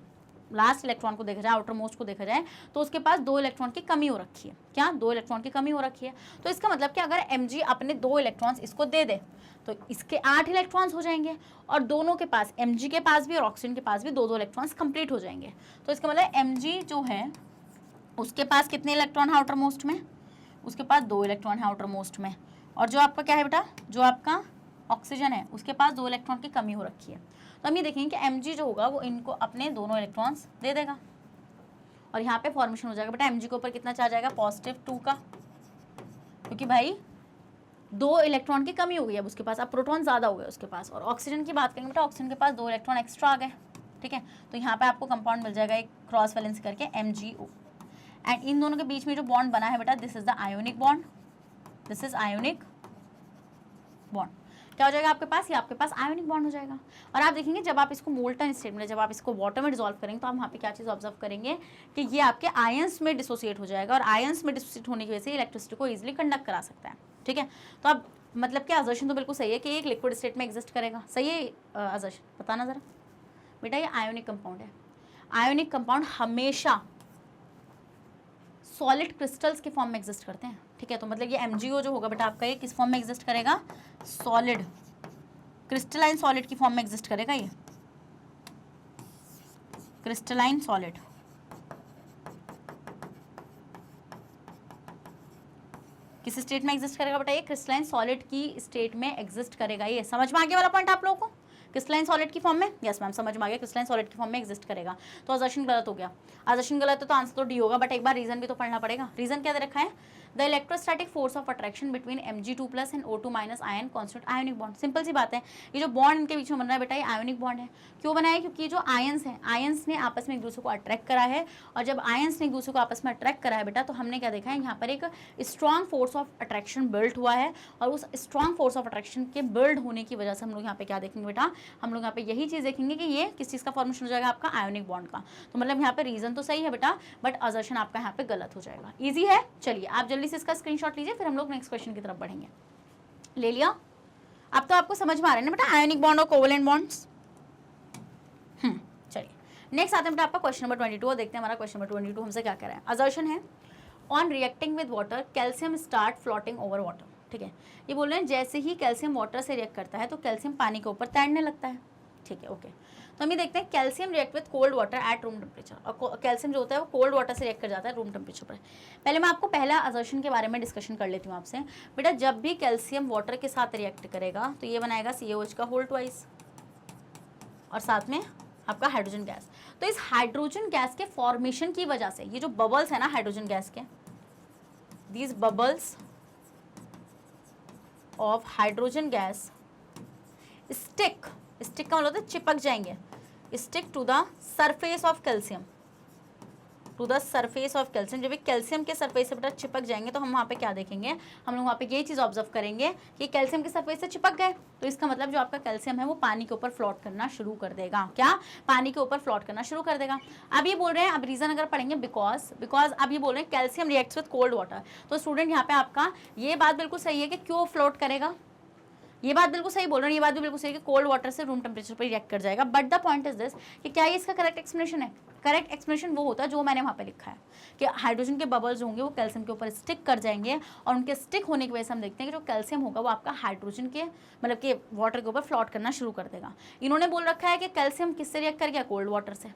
लास्ट इलेक्ट्रॉन को देखा जाए, आउटर मोस्ट को देखा जाए, तो उसके पास 2 इलेक्ट्रॉन की कमी हो रखी है। क्या 2 इलेक्ट्रॉन की कमी हो रखी है? तो इसका मतलब कि अगर Mg अपने 2 इलेक्ट्रॉन्स इसको दे दे तो इसके 8 इलेक्ट्रॉन्स हो जाएंगे, और दोनों के पास Mg के पास भी और ऑक्सीजन के पास भी 2 इलेक्ट्रॉन्स कंप्लीट हो जाएंगे। तो इसका मतलब Mg जो है उसके पास कितने इलेक्ट्रॉन है आउटर मोस्ट में, उसके पास 2 इलेक्ट्रॉन है आउटर मोस्ट में, और जो आपका क्या है बेटा, जो आपका ऑक्सीजन है उसके पास 2 इलेक्ट्रॉन की कमी हो रखी है। तो हम ये देखेंगे कि Mg जो होगा वो इनको अपने दोनों इलेक्ट्रॉन्स दे देगा, और यहाँ पे फॉर्मेशन हो जाएगा बेटा Mg के ऊपर कितना चार्ज आएगा, +2 का, क्योंकि भाई 2 इलेक्ट्रॉन की कमी हो गई अब उसके पास, अब प्रोटॉन ज़्यादा हो गया उसके पास। और ऑक्सीजन की बात करेंगे बेटा, ऑक्सीजन के पास 2 इलेक्ट्रॉन एक्स्ट्रा आ गए, ठीक है। तो यहाँ पे आपको कंपाउंड मिल जाएगा एक क्रॉस वैलेंस करके MgO, एंड इन दोनों के बीच में जो बॉन्ड बना है बेटा, this is the ionic bond, this is ionic bond. क्या हो जाएगा आपके पास, ये आपके पास आयोनिक बॉन्ड हो जाएगा। और आप देखेंगे जब आप इसको मोल्टन स्टेट में, जब आप इसको वाटर में डिसॉल्व करेंगे तो आप वहाँ पे क्या चीज़ ऑब्जर्व करेंगे कि ये आपके आयंस में डिसोसिएट हो जाएगा, और आयंस में डिसोसिएट होने की वजह से इलेक्ट्रिसिटी को ईजिली कंडक्ट करा सकता है, ठीक है। तो अब मतलब क्या असर्शन तो बिल्कुल सही है कि एक लिक्विड स्टेट में एग्जिस्ट करेगा, सही है असर्शन, बताना ज़रा बेटा। ये आयोनिक कंपाउंड है, आयोनिक कंपाउंड हमेशा सॉलिड क्रिस्टल्स के फॉर्म में एग्जिस्ट करते हैं, ठीक है। तो मतलब ये MgO जो होगा बेटा आपका, ये किस फॉर्म में एग्जिस्ट करेगा, सॉलिड क्रिस्टलाइन सॉलिड की फॉर्म में एग्जिस्ट करेगा, ये क्रिस्टलाइन सॉलिड। किस स्टेट में एग्जिस्ट करेगा बेटा, ये क्रिस्टलाइन सॉलिड की स्टेट में एग्जिस्ट करेगा। ये समझ में आ गया वाला पॉइंट आप लोगों को, क्रिस्टलाइन सॉलिड की फॉर्म में, यस मैम समझ में आ गया, क्रिस्टलाइन सॉलिड की फॉर्म में एग्जिस्ट करेगा। तो असर्शन गलत हो गया, असर्शन गलत है तो आंसर तो डी होगा, बट एक बार रीजन भी तो पढ़ना पड़ेगा। रीजन क्या दे रखा है, the electrostatic force of attraction between Mg2+ and O2- ion constitute ionic bond. Simple सी बात है, ये जो बॉन्ड इनके बीच में बन रहा है बेटा, ये आयोनिक बॉन्ड है। क्यों बना है, क्योंकि जो आयंस है, आयंस ने आपस में एक दूसरे को अट्रैक्ट करा है, और जब आयंस ने एक दूसरे को आपस में अट्रैक्ट करा है बेटा, तो हमने क्या देखा है, यहाँ पर एक strong force of attraction build हुआ है, और उस स्ट्रॉन्ग फोर्स ऑफ अट्रैक्शन के बिल्ड होने की वजह से हम लोग यहाँ पे क्या देखेंगे बेटा, हम लोग यहाँ पे यही चीज़ देखेंगे कि ये किस चीज़ का फॉर्मेशन हो जाएगा, आपका आयोनिक बॉन्ड का। तो मतलब यहाँ पे रीजन तो सही है बेटा, बट असर्शन आपका यहाँ पे गलत हो जाएगा। इजी है, चलिए आप जल्दी से इसका स्क्रीनशॉट लीजिए, फिर हम लोग नेक्स्ट क्वेश्चन की तरफ बढ़ेंगे। ले लिया, अब तो आपको समझ में आ रहा है ना बेटा आयोनिक बॉन्ड और कोवेलेंट बॉन्ड्स। चलिए नेक्स्ट आते हैं बेटा आपका क्वेश्चन नंबर 22 और देखते हैं हमारा क्वेश्चन नंबर 22 हमसे क्या कह रहा है। असर्शन है, on reacting with water calcium start floating over water, ठीक है। ये बोल रहे हैं जैसे ही कैल्शियम वाटर से रिएक्ट करता है तो कैल्शियम पानी के ऊपर तैरने लगता है, ठीक है, ओके। तो हम ये देखते हैं calcium react with cold water at room temperature, और कैल्शियम जो होता है वो कोल्ड वाटर से रिएक्ट कर जाता है रूम टेम्परेचर पर। पहले मैं आपको पहला असर्शन के बारे में डिस्कशन कर लेती हूँ आपसे। बेटा जब भी कैल्शियम वाटर के साथ रिएक्ट करेगा तो ये बनाएगा CaOH का होल ट्वाइस और साथ में आपका हाइड्रोजन गैस। तो इस हाइड्रोजन गैस के फॉर्मेशन की वजह से ये जो बबल्स है ना हाइड्रोजन गैस के, these bubbles of hydrogen gas stick का मतलब होता है चिपक जाएंगे, stick to the surface of calcium, to the surface of calcium. जब कैल्शियम के सरफेस से बेटा चिपक जाएंगे तो हम वहाँ पे क्या देखेंगे, हम लोग वहाँ पे ये चीज़ ऑब्जर्व करेंगे कि कैल्शियम के सरफेस से चिपक गए, तो इसका मतलब जो आपका कैल्शियम है वो पानी के ऊपर फ्लोट करना शुरू कर देगा। क्या? पानी के ऊपर फ्लोट करना शुरू कर देगा। अब ये बोल रहे हैं, अब रीजन अगर पढ़ेंगे बिकॉज अब ये बोल रहे हैं calcium reacts with cold water. तो स्टूडेंट यहाँ पे आपका ये बात बिल्कुल सही है कि क्यों फ्लोट करेगा, ये बात बिल्कुल सही बोल रहे हैं, ये बात भी बिल्कुल सही है कि कोल्ड वाटर से रूम टेम्परेचर पर रिएक्ट कर जाएगा। But the point is this कि क्या ये इसका करेक्ट एक्सप्लेनेशन है? करेक्ट एक्सप्लेनेशन वो होता है जो मैंने वहाँ पे लिखा है कि हाइड्रोजन के बबल्स होंगे वो कैल्शियम के ऊपर स्टिक कर जाएंगे, और उनके स्टिक होने की वजह से हम देखते हैं कि जो कैल्शियम होगा वो आपका हाइड्रोजन के मतलब कि वाटर के ऊपर फ्लोट करना शुरू कर देगा। इन्होंने बोल रखा है कि कैल्शियम किससे रिएक्ट कर गया? कोल्ड वाटर से।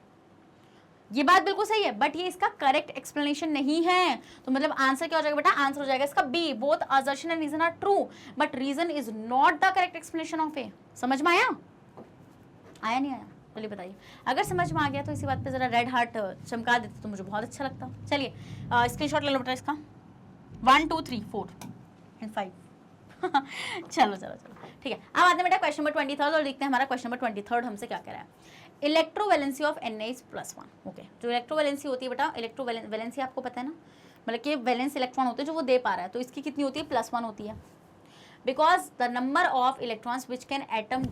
ये बात बिल्कुल सही है, बट ये इसका करेक्ट एक्सप्लेनेशन नहीं है। तो मतलब आंसर क्या हो जाएगा बेटा? आंसर हो जाएगा इसका B, both assertion and reason are true but reason is not the correct explanation of A. समझ में आया? आया नहीं आया? चलिए बताइए। अगर समझ में आ गया तो इसी बात पे जरा रेड हार्ट चमका देते तो मुझे बहुत अच्छा लगता। चलिए स्क्रीनशॉट ले लो बेटा इसका, 1 2 3 4 एंड 5 चलो चलो चलो ठीक है। अब आते हैं बेटा क्वेश्चन नंबर 23 और देखते हैं हमारा क्वेश्चन नंबर 23 हमसे क्या कह रहा है। Electrovalency of Na+1। ओके, जो इलेक्ट्रोवैलेंसी होती है बेटा, इलेक्ट्रोवैलेंसी आपको पता है ना, मतलब कि वैलेंस इलेक्ट्रॉन होते हैं जो वो दे पा रहा है, तो इसकी कितनी होती है? +1 होती है। Because the number of electrons which can atom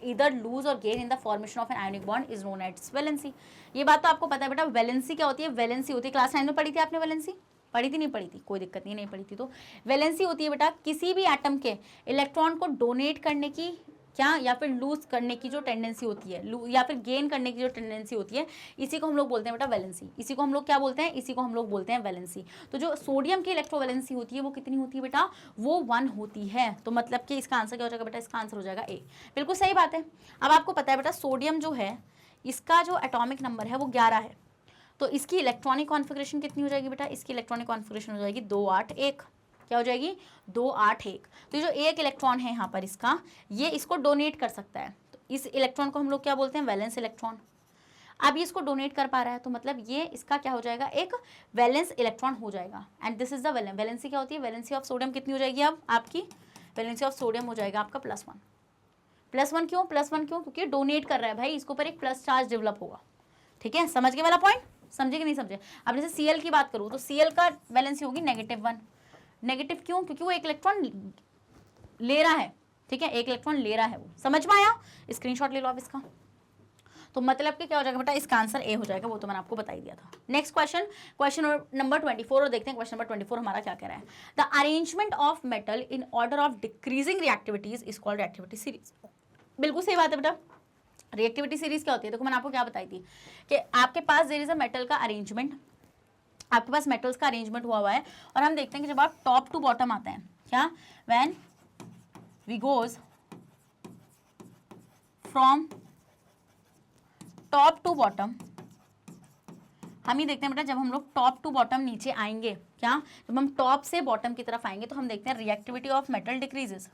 either lose or gain in the formation of an ionic bond is known as valency. ये बात तो आपको पता है बेटा। वैलेंसी क्या होती है? वैलेंसी होती है, क्लास 9 में पढ़ी थी आपने वैलेंसी? पढ़ी थी? नहीं पढ़ी थी? कोई दिक्कत नहीं पढ़ी थी तो। वैलेंसी होती है बेटा किसी भी एटम के इलेक्ट्रॉन को डोनेट करने की क्या, या फिर लूज करने की जो टेंडेंसी होती है, या फिर गेन करने की जो टेंडेंसी होती है, इसी को हम लोग बोलते हैं बेटा वैलेंसी। इसी को हम लोग क्या बोलते हैं? इसी को हम लोग बोलते हैं वैलेंसी। तो जो सोडियम की इलेक्ट्रोवैलेंसी होती है वो कितनी होती है बेटा? वो 1 होती है। तो मतलब कि इसका आंसर क्या हो जाएगा बेटा? इसका आंसर हो जाएगा ए। बिल्कुल सही बात है। अब आपको पता है बेटा सोडियम जो है इसका जो एटॉमिक नंबर है वो 11 है, तो इसकी इलेक्ट्रॉनिक कॉन्फिगरेशन कितनी हो जाएगी बेटा? इसकी इलेक्ट्रॉनिक कॉन्फिगरेशन हो जाएगी 281। क्या हो जाएगी? 281। तो जो एक इलेक्ट्रॉन है यहाँ पर इसका, ये इसको डोनेट कर सकता है, तो इस इलेक्ट्रॉन को हम लोग क्या बोलते हैं? Valence electron. अब ये इसको डोनेट कर पा रहा है तो मतलब ये इसका क्या हो जाएगा? एक वैलेंस इलेक्ट्रॉन हो जाएगा। And this is the valency. क्या होती है? वैलेंसी ऑफ सोडियम कितनी हो जाएगी? अब आपकी वैलेंसी ऑफ सोडियम हो जाएगा आपका +1। +1 क्यों? +1 क्यों? क्योंकि डोनेट कर रहा है भाई, इसके ऊपर एक प्लस चार्ज डेवलप होगा। ठीक है, समझ गए वाला पॉइंट? समझे कि नहीं समझे? अब जैसे Cl की बात करूँ तो Cl का वैलेंसी होगी -1। नेगेटिव क्यों? क्योंकि वो एक इलेक्ट्रॉन ले रहा है। ठीक है, एक इलेक्ट्रॉन ले रहा है वो। समझ में आया? स्क्रीनशॉट ले लो आप इसका। तो मतलब कि क्या हो जाएगा बेटा? इसका आंसर ए हो जाएगा, वो तो मैंने आपको बता ही दिया था। नेक्स्ट क्वेश्चन नंबर 24 और देखते हैं क्वेश्चन नंबर 24 हमारा क्या कह रहा है। The arrangement of metal in order of decreasing reactivities is called reactivity series. बिल्कुल सही बात है बेटा। रिएक्टिविटी सीरीज क्या होती है? देखो मैंने आपको क्या बताई थी कि आपके पास देयर इज अ मेटल का अरेंजमेंट, आपके पास मेटल्स का अरेंजमेंट हुआ है, और हम देखते हैं कि जब आप टॉप टू बॉटम आते हैं, क्या, when we goes from top to bottom, हम ही देखते हैं बेटा जब हम लोग टॉप टू बॉटम नीचे आएंगे, क्या, जब हम टॉप से बॉटम की तरफ आएंगे तो हम देखते हैं reactivity of metal decreases.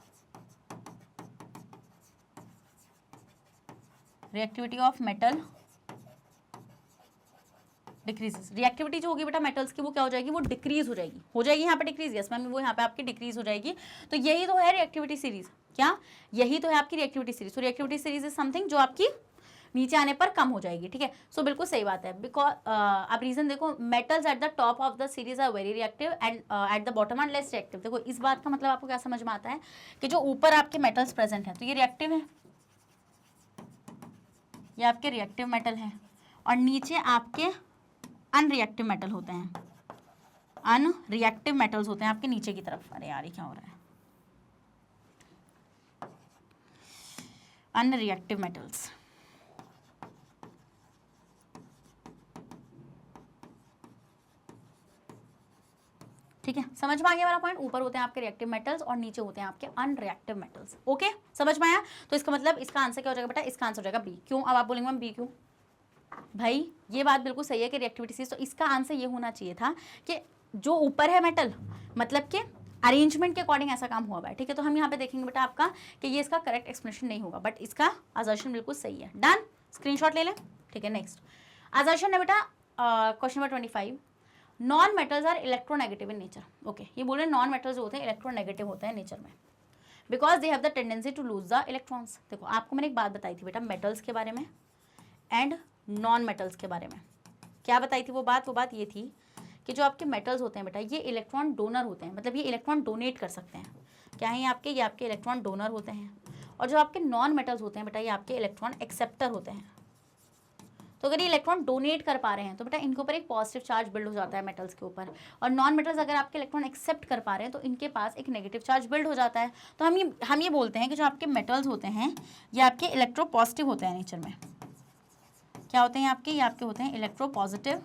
Reactivity of metal decreases. Reactivity जो होगी बेटा मेटल्स की वो क्या हो जाएगी? वो डिक्रीज हो जाएगी यहाँ पे डिक्रीज। यस मैम, वो यहाँ पे आपकी डिक्रीज हो जाएगी। तो यही तो है रिएक्टिविटी सीरीज। क्या? यही तो है आपकी रिएक्टिविटी सीरीज। तो रिएक्टिविटी सीरीज इज समथिंग जो आपकी नीचे आने पर कम हो जाएगी। ठीक है, सो बिल्कुल सही बात है। बिकॉज आप रीजन देखो, metals at the top of the series are very reactive and at the bottom are less reactive. देखो इस बात का मतलब आपको क्या समझ में आता है कि जो ऊपर आपके मेटल्स प्रेजेंट हैं तो ये रिएक्टिव है, ये आपके रिएक्टिव मेटल हैं, और नीचे आपके अनरिएक्टिव मेटल होते हैं, अनरिएक्टिव मेटल्स होते हैं आपके नीचे की तरफ। अरे यार ये क्या हो रहा है? Unreactive metals. ठीक ठीक है, समझ में आ गया वाला पॉइंट। ऊपर होते हैं आपके रिएक्टिव मेटल्स और नीचे होते हैं आपके अनरिएक्टिव मेटल्स। ओके, समझ में आया। तो इसका मतलब इसका आंसर क्या हो जाएगा बेटा, इसका आंसर हो जाएगा बी। क्यों, अब आप बोलेंगे मैम बी क्यों? भाई ये बात बिल्कुल सही है कि रिएक्टिविटी, तो इसका आंसर ये होना चाहिए था कि जो ऊपर है मेटल, मतलब कि अरेंजमेंट के अकॉर्डिंग ऐसा काम हुआ है, ठीक है। तो हम यहाँ पे देखेंगे बेटा आपका कि ये इसका करेक्ट एक्सप्लेनेशन नहीं होगा, बट इसका असर्शन बिल्कुल सही है। डन, स्क्रीनशॉट ले लें, ठीक है। नेक्स्ट असर्शन है बेटा question number 25, non metals are electronegative in nature. Okay, ये बोल रहे हैं नॉन मेटल्स जो होते हैं इलेक्ट्रोनेगेटिव होते हैं नेचर में, because they have the tendency to lose the electrons. देखो आपको मैंने एक बात बताई थी बेटा मेटल्स के बारे में एंड नॉन मेटल्स के बारे में। क्या बताई थी वो बात ये थी कि जो आपके मेटल्स होते हैं बेटा ये इलेक्ट्रॉन डोनर होते हैं, मतलब ये इलेक्ट्रॉन डोनेट कर सकते हैं। क्या है ये आपके इलेक्ट्रॉन डोनर होते हैं। और जो आपके नॉन मेटल्स होते हैं बेटा ये आपके इलेक्ट्रॉन एक्सेप्टर होते हैं। तो अगर ये इलेक्ट्रॉन डोनेट कर पा रहे हैं तो बेटा इनके ऊपर एक पॉजिटिव चार्ज बिल्ड हो जाता है मेटल्स के ऊपर, और नॉन मेटल्स अगर आपके इलेक्ट्रॉन एक्सेप्ट कर पा रहे हैं तो इनके पास एक नेगेटिव चार्ज बिल्ड हो जाता है। तो हम ये बोलते हैं कि जो आपके मेटल्स होते हैं ये आपके इलेक्ट्रो पॉजिटिव होते हैं नेचर में। क्या होते हैं ये आपके होते हैं इलेक्ट्रो पॉजिटिव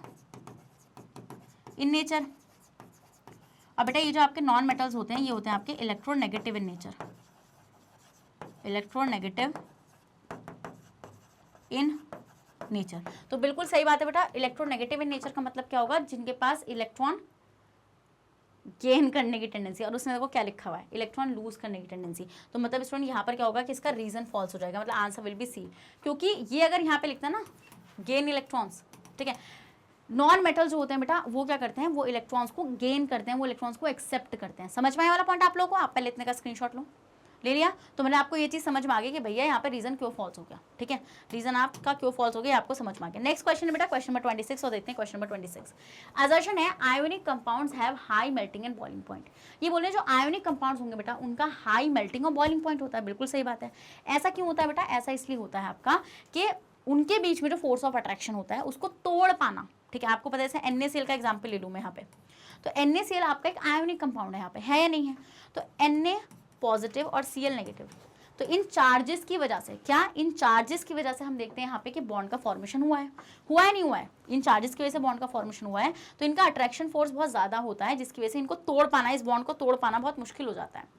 इन नेचर। और बेटा ये जो आपके नॉन मेटल्स होते हैं ये होते हैं आपके electronegative in nature, electronegative in nature. तो बिल्कुल सही बात है बेटा, इलेक्ट्रोनेगेटिव इन नेचर का मतलब क्या होगा, जिनके पास इलेक्ट्रॉन गेन करने की टेंडेंसी, और उसने देखो क्या लिखा हुआ है इलेक्ट्रॉन लूज करने की टेंडेंसी। तो मतलब स्टूडेंट यहाँ पर क्या होगा कि इसका रीजन फॉल्स हो जाएगा, मतलब आंसर विल बी सी। क्योंकि ये अगर यहाँ पे लिखता है ना गेन इलेक्ट्रॉन्स, ठीक है, नॉन मेटल जो होते हैं बेटा वो क्या करते हैं, वो इलेक्ट्रॉन्स को गेन करते हैं, वो इलेक्ट्रॉन्स को एक्सेप्ट करते हैं। समझ में आया वाला पॉइंट आप लोगों को? आप पहले इतने का स्क्रीनशॉट लो, ले लिया तो मैंने आपको ये चीज समझ में आ गई कि भैया यहाँ पे रीजन क्यों फॉल्स हो गया, ठीक है, रीजन आपका क्यों फॉल्स हो गया आपको समझ में आ गया। नेक्स्ट क्वेश्चन है बेटा क्वेश्चन नंबर 26 और देखते हैं क्वेश्चन नंबर 26। असर्शन है ionic compounds have high melting and boiling point. ये बोल रहे हैं जो आयोनिक कंपाउंड्स होंगे बेटा उनका हाई मेल्टिंग और बॉइलिंग पॉइंट होता है। बिल्कुल सही बात है। ऐसा क्यों होता है बेटा? ऐसा इसलिए होता है आपका कि उनके बीच में जो फोर्स ऑफ अट्रैक्शन होता है उसको तोड़ पाना, ठीक है। आपको पता है जैसे NaCl का एग्जांपल ले लूँ मैं यहाँ पे, तो NaCl आपका एक आयोनिक कंपाउंड है यहाँ पे, है या नहीं है? तो Na पॉजिटिव और Cl नेगेटिव, तो इन चार्जेस की वजह से, क्या इन चार्जेस की वजह से हम देखते हैं यहाँ पे कि बॉन्ड का फॉर्मेशन हुआ है नहीं हुआ है? इन चार्जेस की वजह से बॉन्ड का फॉर्मेशन हुआ है, तो इनका अट्रैक्शन फोर्स बहुत ज़्यादा होता है जिसकी वजह से इनको तोड़ पाना, इस बॉन्ड को तोड़ पाना बहुत मुश्किल हो जाता है,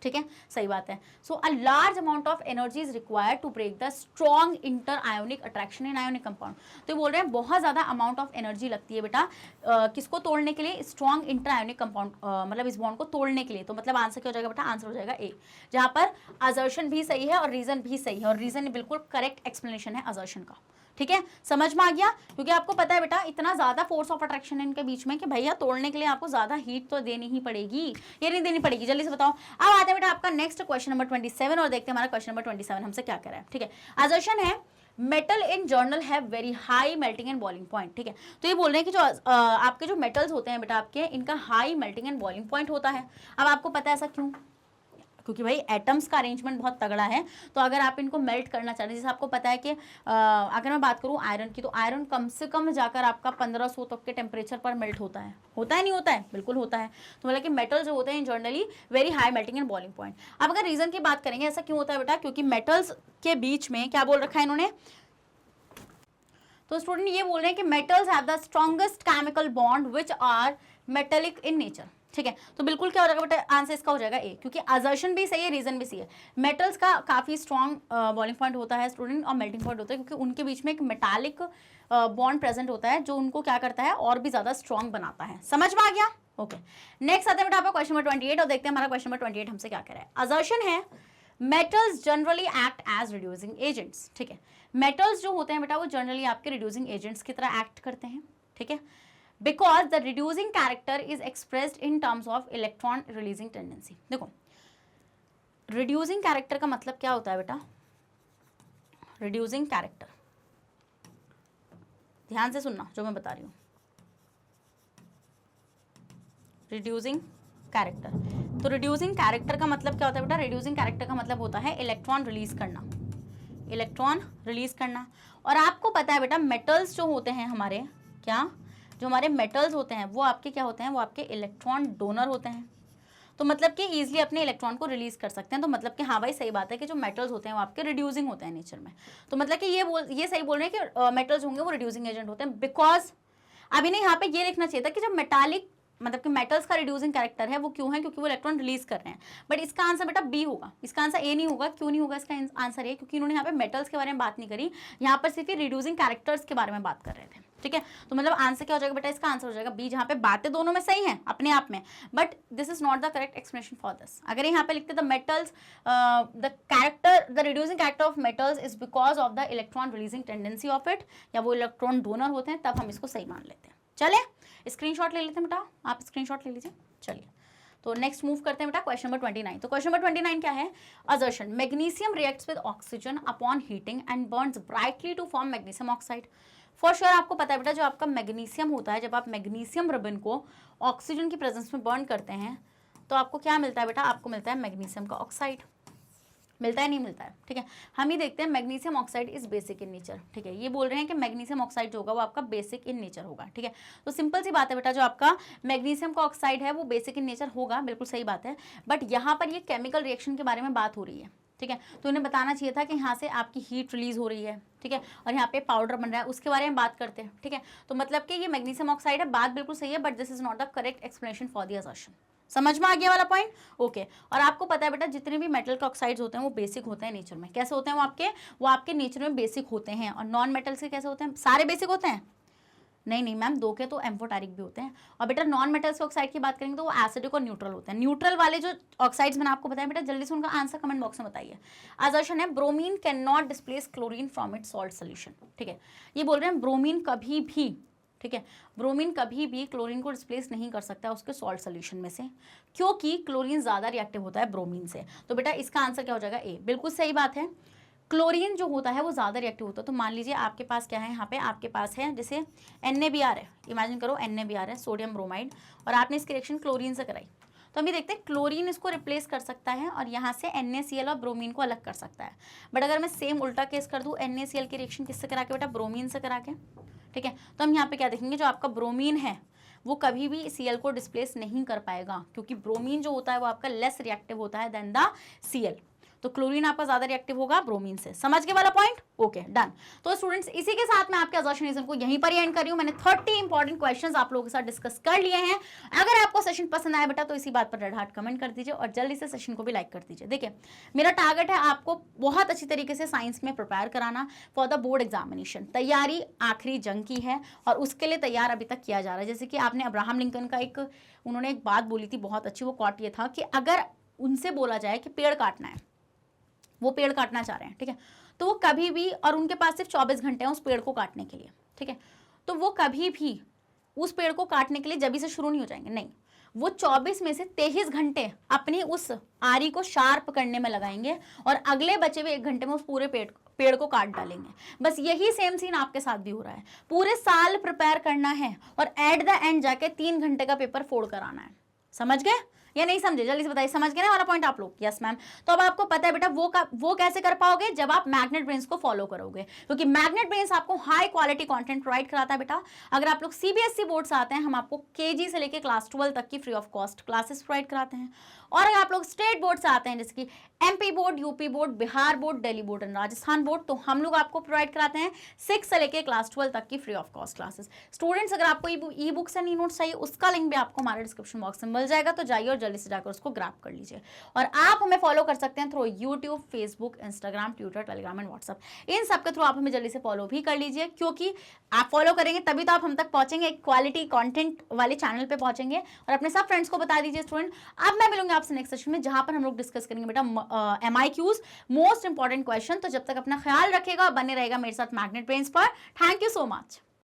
ठीक है, सही बात है। So a large amount of energy is required to break the strong inter ionic attraction in ionic compound. तो बोल रहे हैं बहुत ज़्यादा अमाउंट ऑफ एनर्जी लगती है बेटा किसको तोड़ने के लिए, स्ट्रॉन्ग इंटर आयोनिक कंपाउंड, मतलब इस बॉन्ड को तोड़ने के लिए। तो मतलब आंसर क्या हो जाएगा बेटा? आंसर हो जाएगा ए, जहाँ पर असर्शन भी सही है और रीजन भी सही है, और रीजन बिल्कुल करेक्ट एक्सप्लेनेशन है असर्शन का, ठीक है, समझ में आ गया। क्योंकि आपको पता है बेटा इतना ज्यादा फोर्स ऑफ अट्रैक्शन है इनके बीच में कि भैया तोड़ने के लिए आपको ज्यादा हीट तो देनी ही पड़ेगी, ये नहीं देनी पड़ेगी। जल्दी से बताओ। अब आते हैं बेटा आपका नेक्स्ट क्वेश्चन नंबर 27 और देखते हैं हमारा क्वेश्चन नंबर 27 हमसे क्या कर रहा है, ठीक है। असर्शन है metal in journal have very high melting and boiling point, ठीक है। तो ये बोल रहे हैं कि जो आपके जो मेटल्स होते हैं बेटा आपके, इनका high melting and boiling point होता है। अब आपको पता है ऐसा क्यों? क्योंकि भाई एटम्स का अरेंजमेंट बहुत तगड़ा है, तो अगर आप इनको मेल्ट करना चाहते हैं, जैसे आपको पता है कि अगर मैं बात करूं आयरन की, तो आयरन कम से कम जाकर आपका 1500 तक के टेम्परेचर पर मेल्ट होता है नहीं होता है? बिल्कुल होता है। तो मतलब कि मेटल जो होते हैं generally very high melting and boiling point. अब अगर रीजन की बात करेंगे ऐसा क्यों होता है बेटा, क्योंकि मेटल्स के बीच में क्या बोल रखा है इन्होंने, तो स्टूडेंट ये बोल रहे हैं कि metals have the strongest chemical bond which are metallic in nature, ठीक है। तो बिल्कुल क्या हो जाएगा बेटा? आंसर इसका हो जाएगा ए, क्योंकि असर्शन भी सही है, रीजन भी सही है। मेटल्स का काफी स्ट्रॉन्ग बॉइलिंग पॉइंट होता है स्टूडेंट, और मेल्टिंग पॉइंट होता है, क्योंकि उनके बीच में एक मेटालिक बॉन्ड प्रेजेंट होता है जो उनको क्या करता है और भी ज्यादा स्ट्रॉन्ग बनाता है। समझ में आ गया? ओके, नेक्स्ट आते हैं बेटा आपका क्वेश्चन नंबर 28 और देखते हैं हमारा क्वेश्चन नंबर 28 हमसे क्या कह रहा है। असर्शन है metals generally act as reducing agents, ठीक है। मेटल्स जो होते हैं बेटा वो जनरली आपके रिड्यूसिंग एजेंट्स की तरह एक्ट करते हैं, ठीक है, because the reducing character is expressed in terms of electron releasing tendency. देखो रिड्यूसिंग कैरेक्टर का मतलब क्या होता है बेटा? रिड्यूसिंग कैरेक्टर, ध्यान से सुनना जो मैं बता रही हूँ। रिड्यूसिंग कैरेक्टर, तो रिड्यूसिंग कैरेक्टर का मतलब क्या होता है बेटा? रिड्यूसिंग कैरेक्टर का मतलब होता है इलेक्ट्रॉन रिलीज करना, इलेक्ट्रॉन रिलीज करना। और आपको पता है बेटा मेटल्स जो होते हैं हमारे, क्या जो हमारे मेटल्स होते हैं वो आपके क्या होते हैं? वो आपके इलेक्ट्रॉन डोनर होते हैं। तो मतलब कि ईजिली अपने इलेक्ट्रॉन को रिलीज कर सकते हैं। तो मतलब कि हाँ भाई सही बात है कि जो मेटल्स होते हैं वो आपके रिड्यूसिंग होते हैं नेचर में। तो मतलब कि ये सही बोल रहे हैं कि मेटल्स होंगे वो रिड्यूसिंग एजेंट होते हैं, बिकॉज अभी नहीं यहाँ पे ये लिखना चाहिए था कि जब मेटालिक मतलब कि मेटल्स का रिड्यूसिंग कैरेक्टर है वो क्यों है, क्योंकि वो इलेक्ट्रॉन रिलीज कर रहे हैं। बट इसका आंसर बेटा बी होगा, इसका आंसर ए नहीं होगा। क्यों नहीं होगा इसका आंसर ए, क्योंकि इन्होंने यहाँ पे मेटल्स के बारे में बात नहीं करी, यहाँ पर सिर्फ रिड्यूसिंग कैरेक्टर्स के बारे में बात कर रहे थे। ठीक है, तो मतलब आंसर क्या हो जाएगा बेटा, इसका आंसर हो जाएगा बी, जहाँ पे बातें दोनों में सही हैं अपने आप में, but this is not the correct explanation for this. अगर यहाँ पे लिखते the metals the character the reducing character of metals is because of the electron releasing tendency of it, या वो इलेक्ट्रॉन डोनर होते हैं, तब हम इसको सही मान लेते हैं। चले स्क्रीनशॉट ले लेते हैं बेटा, आप स्क्रीनशॉट ले लीजिए। चलिए तो नेक्स्ट मूव करते हैं बेटा क्वेश्चन नंबर 29। तो क्वेश्चन नंबर 29 क्या है, assertion magnesium reacts with oxygen upon heating and burns brightly to form magnesium oxide. For sure आपको पता है बेटा, जो आपका मैग्नीशियम होता है, जब आप मैग्नीशियम रिबन को ऑक्सीजन की प्रेजेंस में बर्न करते हैं तो आपको क्या मिलता है बेटा, आपको मिलता है मैग्नीशियम का ऑक्साइड। मिलता है नहीं मिलता है, ठीक है। हम ही देखते हैं magnesium oxide is basic in nature, ठीक है। ये बोल रहे हैं कि मैग्नीशियम ऑक्साइड जो होगा वो आपका बेसिक इन नेचर होगा, ठीक है। तो सिंपल सी बात है बेटा, जो आपका मैग्नीशियम का ऑक्साइड है वो बेसिक इन नेचर होगा, बिल्कुल सही बात है। बट यहाँ पर ये केमिकल रिएक्शन के बारे में बात हो रही है, ठीक है। तो उन्हें बताना चाहिए था कि यहाँ से आपकी हीट रिलीज हो रही है, ठीक है, और यहाँ पे पाउडर बन रहा है, उसके बारे में बात करते हैं, ठीक है। तो मतलब कि ये मैग्नीशियम ऑक्साइड है, बात बिल्कुल सही है, but this is not the correct explanation for the assertion. समझ में आ गया वाला पॉइंट, ओके। और आपको पता है बेटा, जितने भी मेटल के ऑक्साइड्स होते हैं वो बेसिक होते हैं नेचर में। कैसे होते हैं वो आपके नेचर में बेसिक होते हैं। और नॉन मेटल्स के कैसे होते हैं, सारे बेसिक होते हैं? नहीं मैम, दो के तो एम्फोटेरिक भी होते हैं। और बेटा नॉन मेटल्स के ऑक्साइड की बात करेंगे तो वो एसिडिक और न्यूट्रल होते हैं। न्यूट्रल वाले जो ऑक्साइड्स मैंने आपको बताया बेटा, जल्दी से उनका आंसर कमेंट बॉक्स में बताइए। असर्शन है bromine can not displace chlorine from it salt solution, ठीक है। ये बोल रहे हैं ब्रोमीन कभी भी, ठीक है, ब्रोमीन कभी भी क्लोरीन को डिस्प्लेस नहीं कर सकता है उसके सॉल्ट सोल्यूशन में से, क्योंकि क्लोरीन ज़्यादा रिएक्टिव होता है ब्रोमीन से। तो बेटा इसका आंसर क्या हो जाएगा, ए। बिल्कुल सही बात है, क्लोरीन जो होता है वो ज़्यादा रिएक्टिव होता है। तो मान लीजिए आपके पास क्या है, यहाँ पे आपके पास है जैसे NaBr है, इमेजिन करो NaBr है, सोडियम ब्रोमाइड, और आपने इसकी रिएक्शन क्लोरीन से कराई। तो हम ये देखते हैं क्लोरीन इसको रिप्लेस कर सकता है और यहाँ से NaCl और ब्रोमीन को अलग कर सकता है। बट अगर मैं सेम उल्टा केस कर दूँ, NaCl की रिएक्शन किससे करा के बेटा, ब्रोमीन से करा के, ठीक है। तो हम यहाँ पे क्या देखेंगे, जो आपका ब्रोमीन है वो कभी भी Cl को डिस्प्लेस नहीं कर पाएगा, क्योंकि ब्रोमीन जो होता है वो आपका लेस रिएक्टिव होता है देन द Cl। तो क्लोरीन आपका ज्यादा रिएक्टिव होगा ब्रोमीन से। समझ के वाला पॉइंट, ओके डन। तो स्टूडेंट्स इसी के साथ मैं आपके असर्शनिज्म को यहीं पर ही एंड कर रही हूँ। मैंने 30 इंपॉर्टेंट क्वेश्चंस आप लोगों के साथ डिस्कस कर लिए हैं। अगर आपको सेशन पसंद आया बेटा तो इसी बात पर रेड हार्ट कमेंट कर दीजिए और जल्दी से सेशन को भी लाइक कर दीजिए। देखिए मेरा टारगेट है आपको बहुत अच्छी तरीके से साइंस में प्रिपेयर कराना फॉर द बोर्ड एग्जामिनेशन। तैयारी आखिरी जंग की है और उसके लिए तैयार अभी तक किया जा रहा है। जैसे कि आपने अब्राहम लिंकन का उन्होंने एक बात बोली थी बहुत अच्छी, वो कॉट ये था कि अगर उनसे बोला जाए कि पेड़ काटना है, वो पेड़ काटना चाह रहे हैं, ठीक है, तो वो कभी भी, और उनके पास सिर्फ 24 घंटे हैं उस पेड़ को काटने के लिए, ठीक है, तो वो कभी भी उस पेड़ को काटने के लिए जभी से शुरू नहीं हो जाएंगे, नहीं, वो 24 में से 23 घंटे अपनी उस आरी को शार्प करने में लगाएंगे और अगले बचे हुए 1 घंटे में उस पूरे पेड़ को काट डालेंगे। बस यही सेम सीन आपके साथ भी हो रहा है। पूरे साल प्रिपेयर करना है और एट द एंड जाके 3 घंटे का पेपर फोड़ कर आना है। समझ गए या नहीं समझे, जल्दी से बताइए। समझ गए ना वाला पॉइंट आप लोग? Yes ma'am. तो अब आपको पता है बेटा वो कैसे कर पाओगे, जब आप मैग्नेट ब्रेन्स को फॉलो करोगे, क्योंकि मैग्नेट ब्रेन्स आपको हाई क्वालिटी कंटेंट प्रोवाइड कराता है बेटा। अगर आप लोग CBSE बोर्ड से आते हैं, हम आपको KG से लेकर क्लास 12 तक की free of cost classes provide कराते हैं। और अगर आप लोग स्टेट बोर्ड से आते हैं, जैसे कि MP board, UP board, Bihar board, Delhi board and Rajasthan board, तो हम लोग आपको प्रोवाइड कराते हैं 6 से लेकर क्लास 12 तक की free of cost classes. Students अगर आपको e books and e notes चाहिए, उसका लिंक भी आपको हमारे डिस्क्रिप्शन बॉक्स में मिल जाएगा, तो जाइए और जल्दी से जाकर उसको ग्रैब कर लीजिए। और आप हमें फॉलो कर सकते हैं through YouTube, Facebook, Instagram, Twitter, Telegram and WhatsApp. इन सब के थ्रू आप हमें जल्दी से फॉलो भी कर लीजिए, क्योंकि आप फॉलो करेंगे तभी तो आप हम तक पहुंचेंगे, एक क्वालिटी कंटेंट वाले चैनल पे पहुंचेंगे। और अपने सब फ्रेंड्स को बता दीजिए स्टूडेंट। अब मैं मिलूंगी आपसे नेक्स्ट सेशन में, जहां पर हम लोग डिस्कस करेंगे बेटा MIQs, मोस्ट इंपॉर्टेंट क्वेश्चन। तो जब तक अपना ख्याल रखेगा, बने रहेगा मेरे साथ मैग्नेट ब्रेन्स पर। Thank you so much.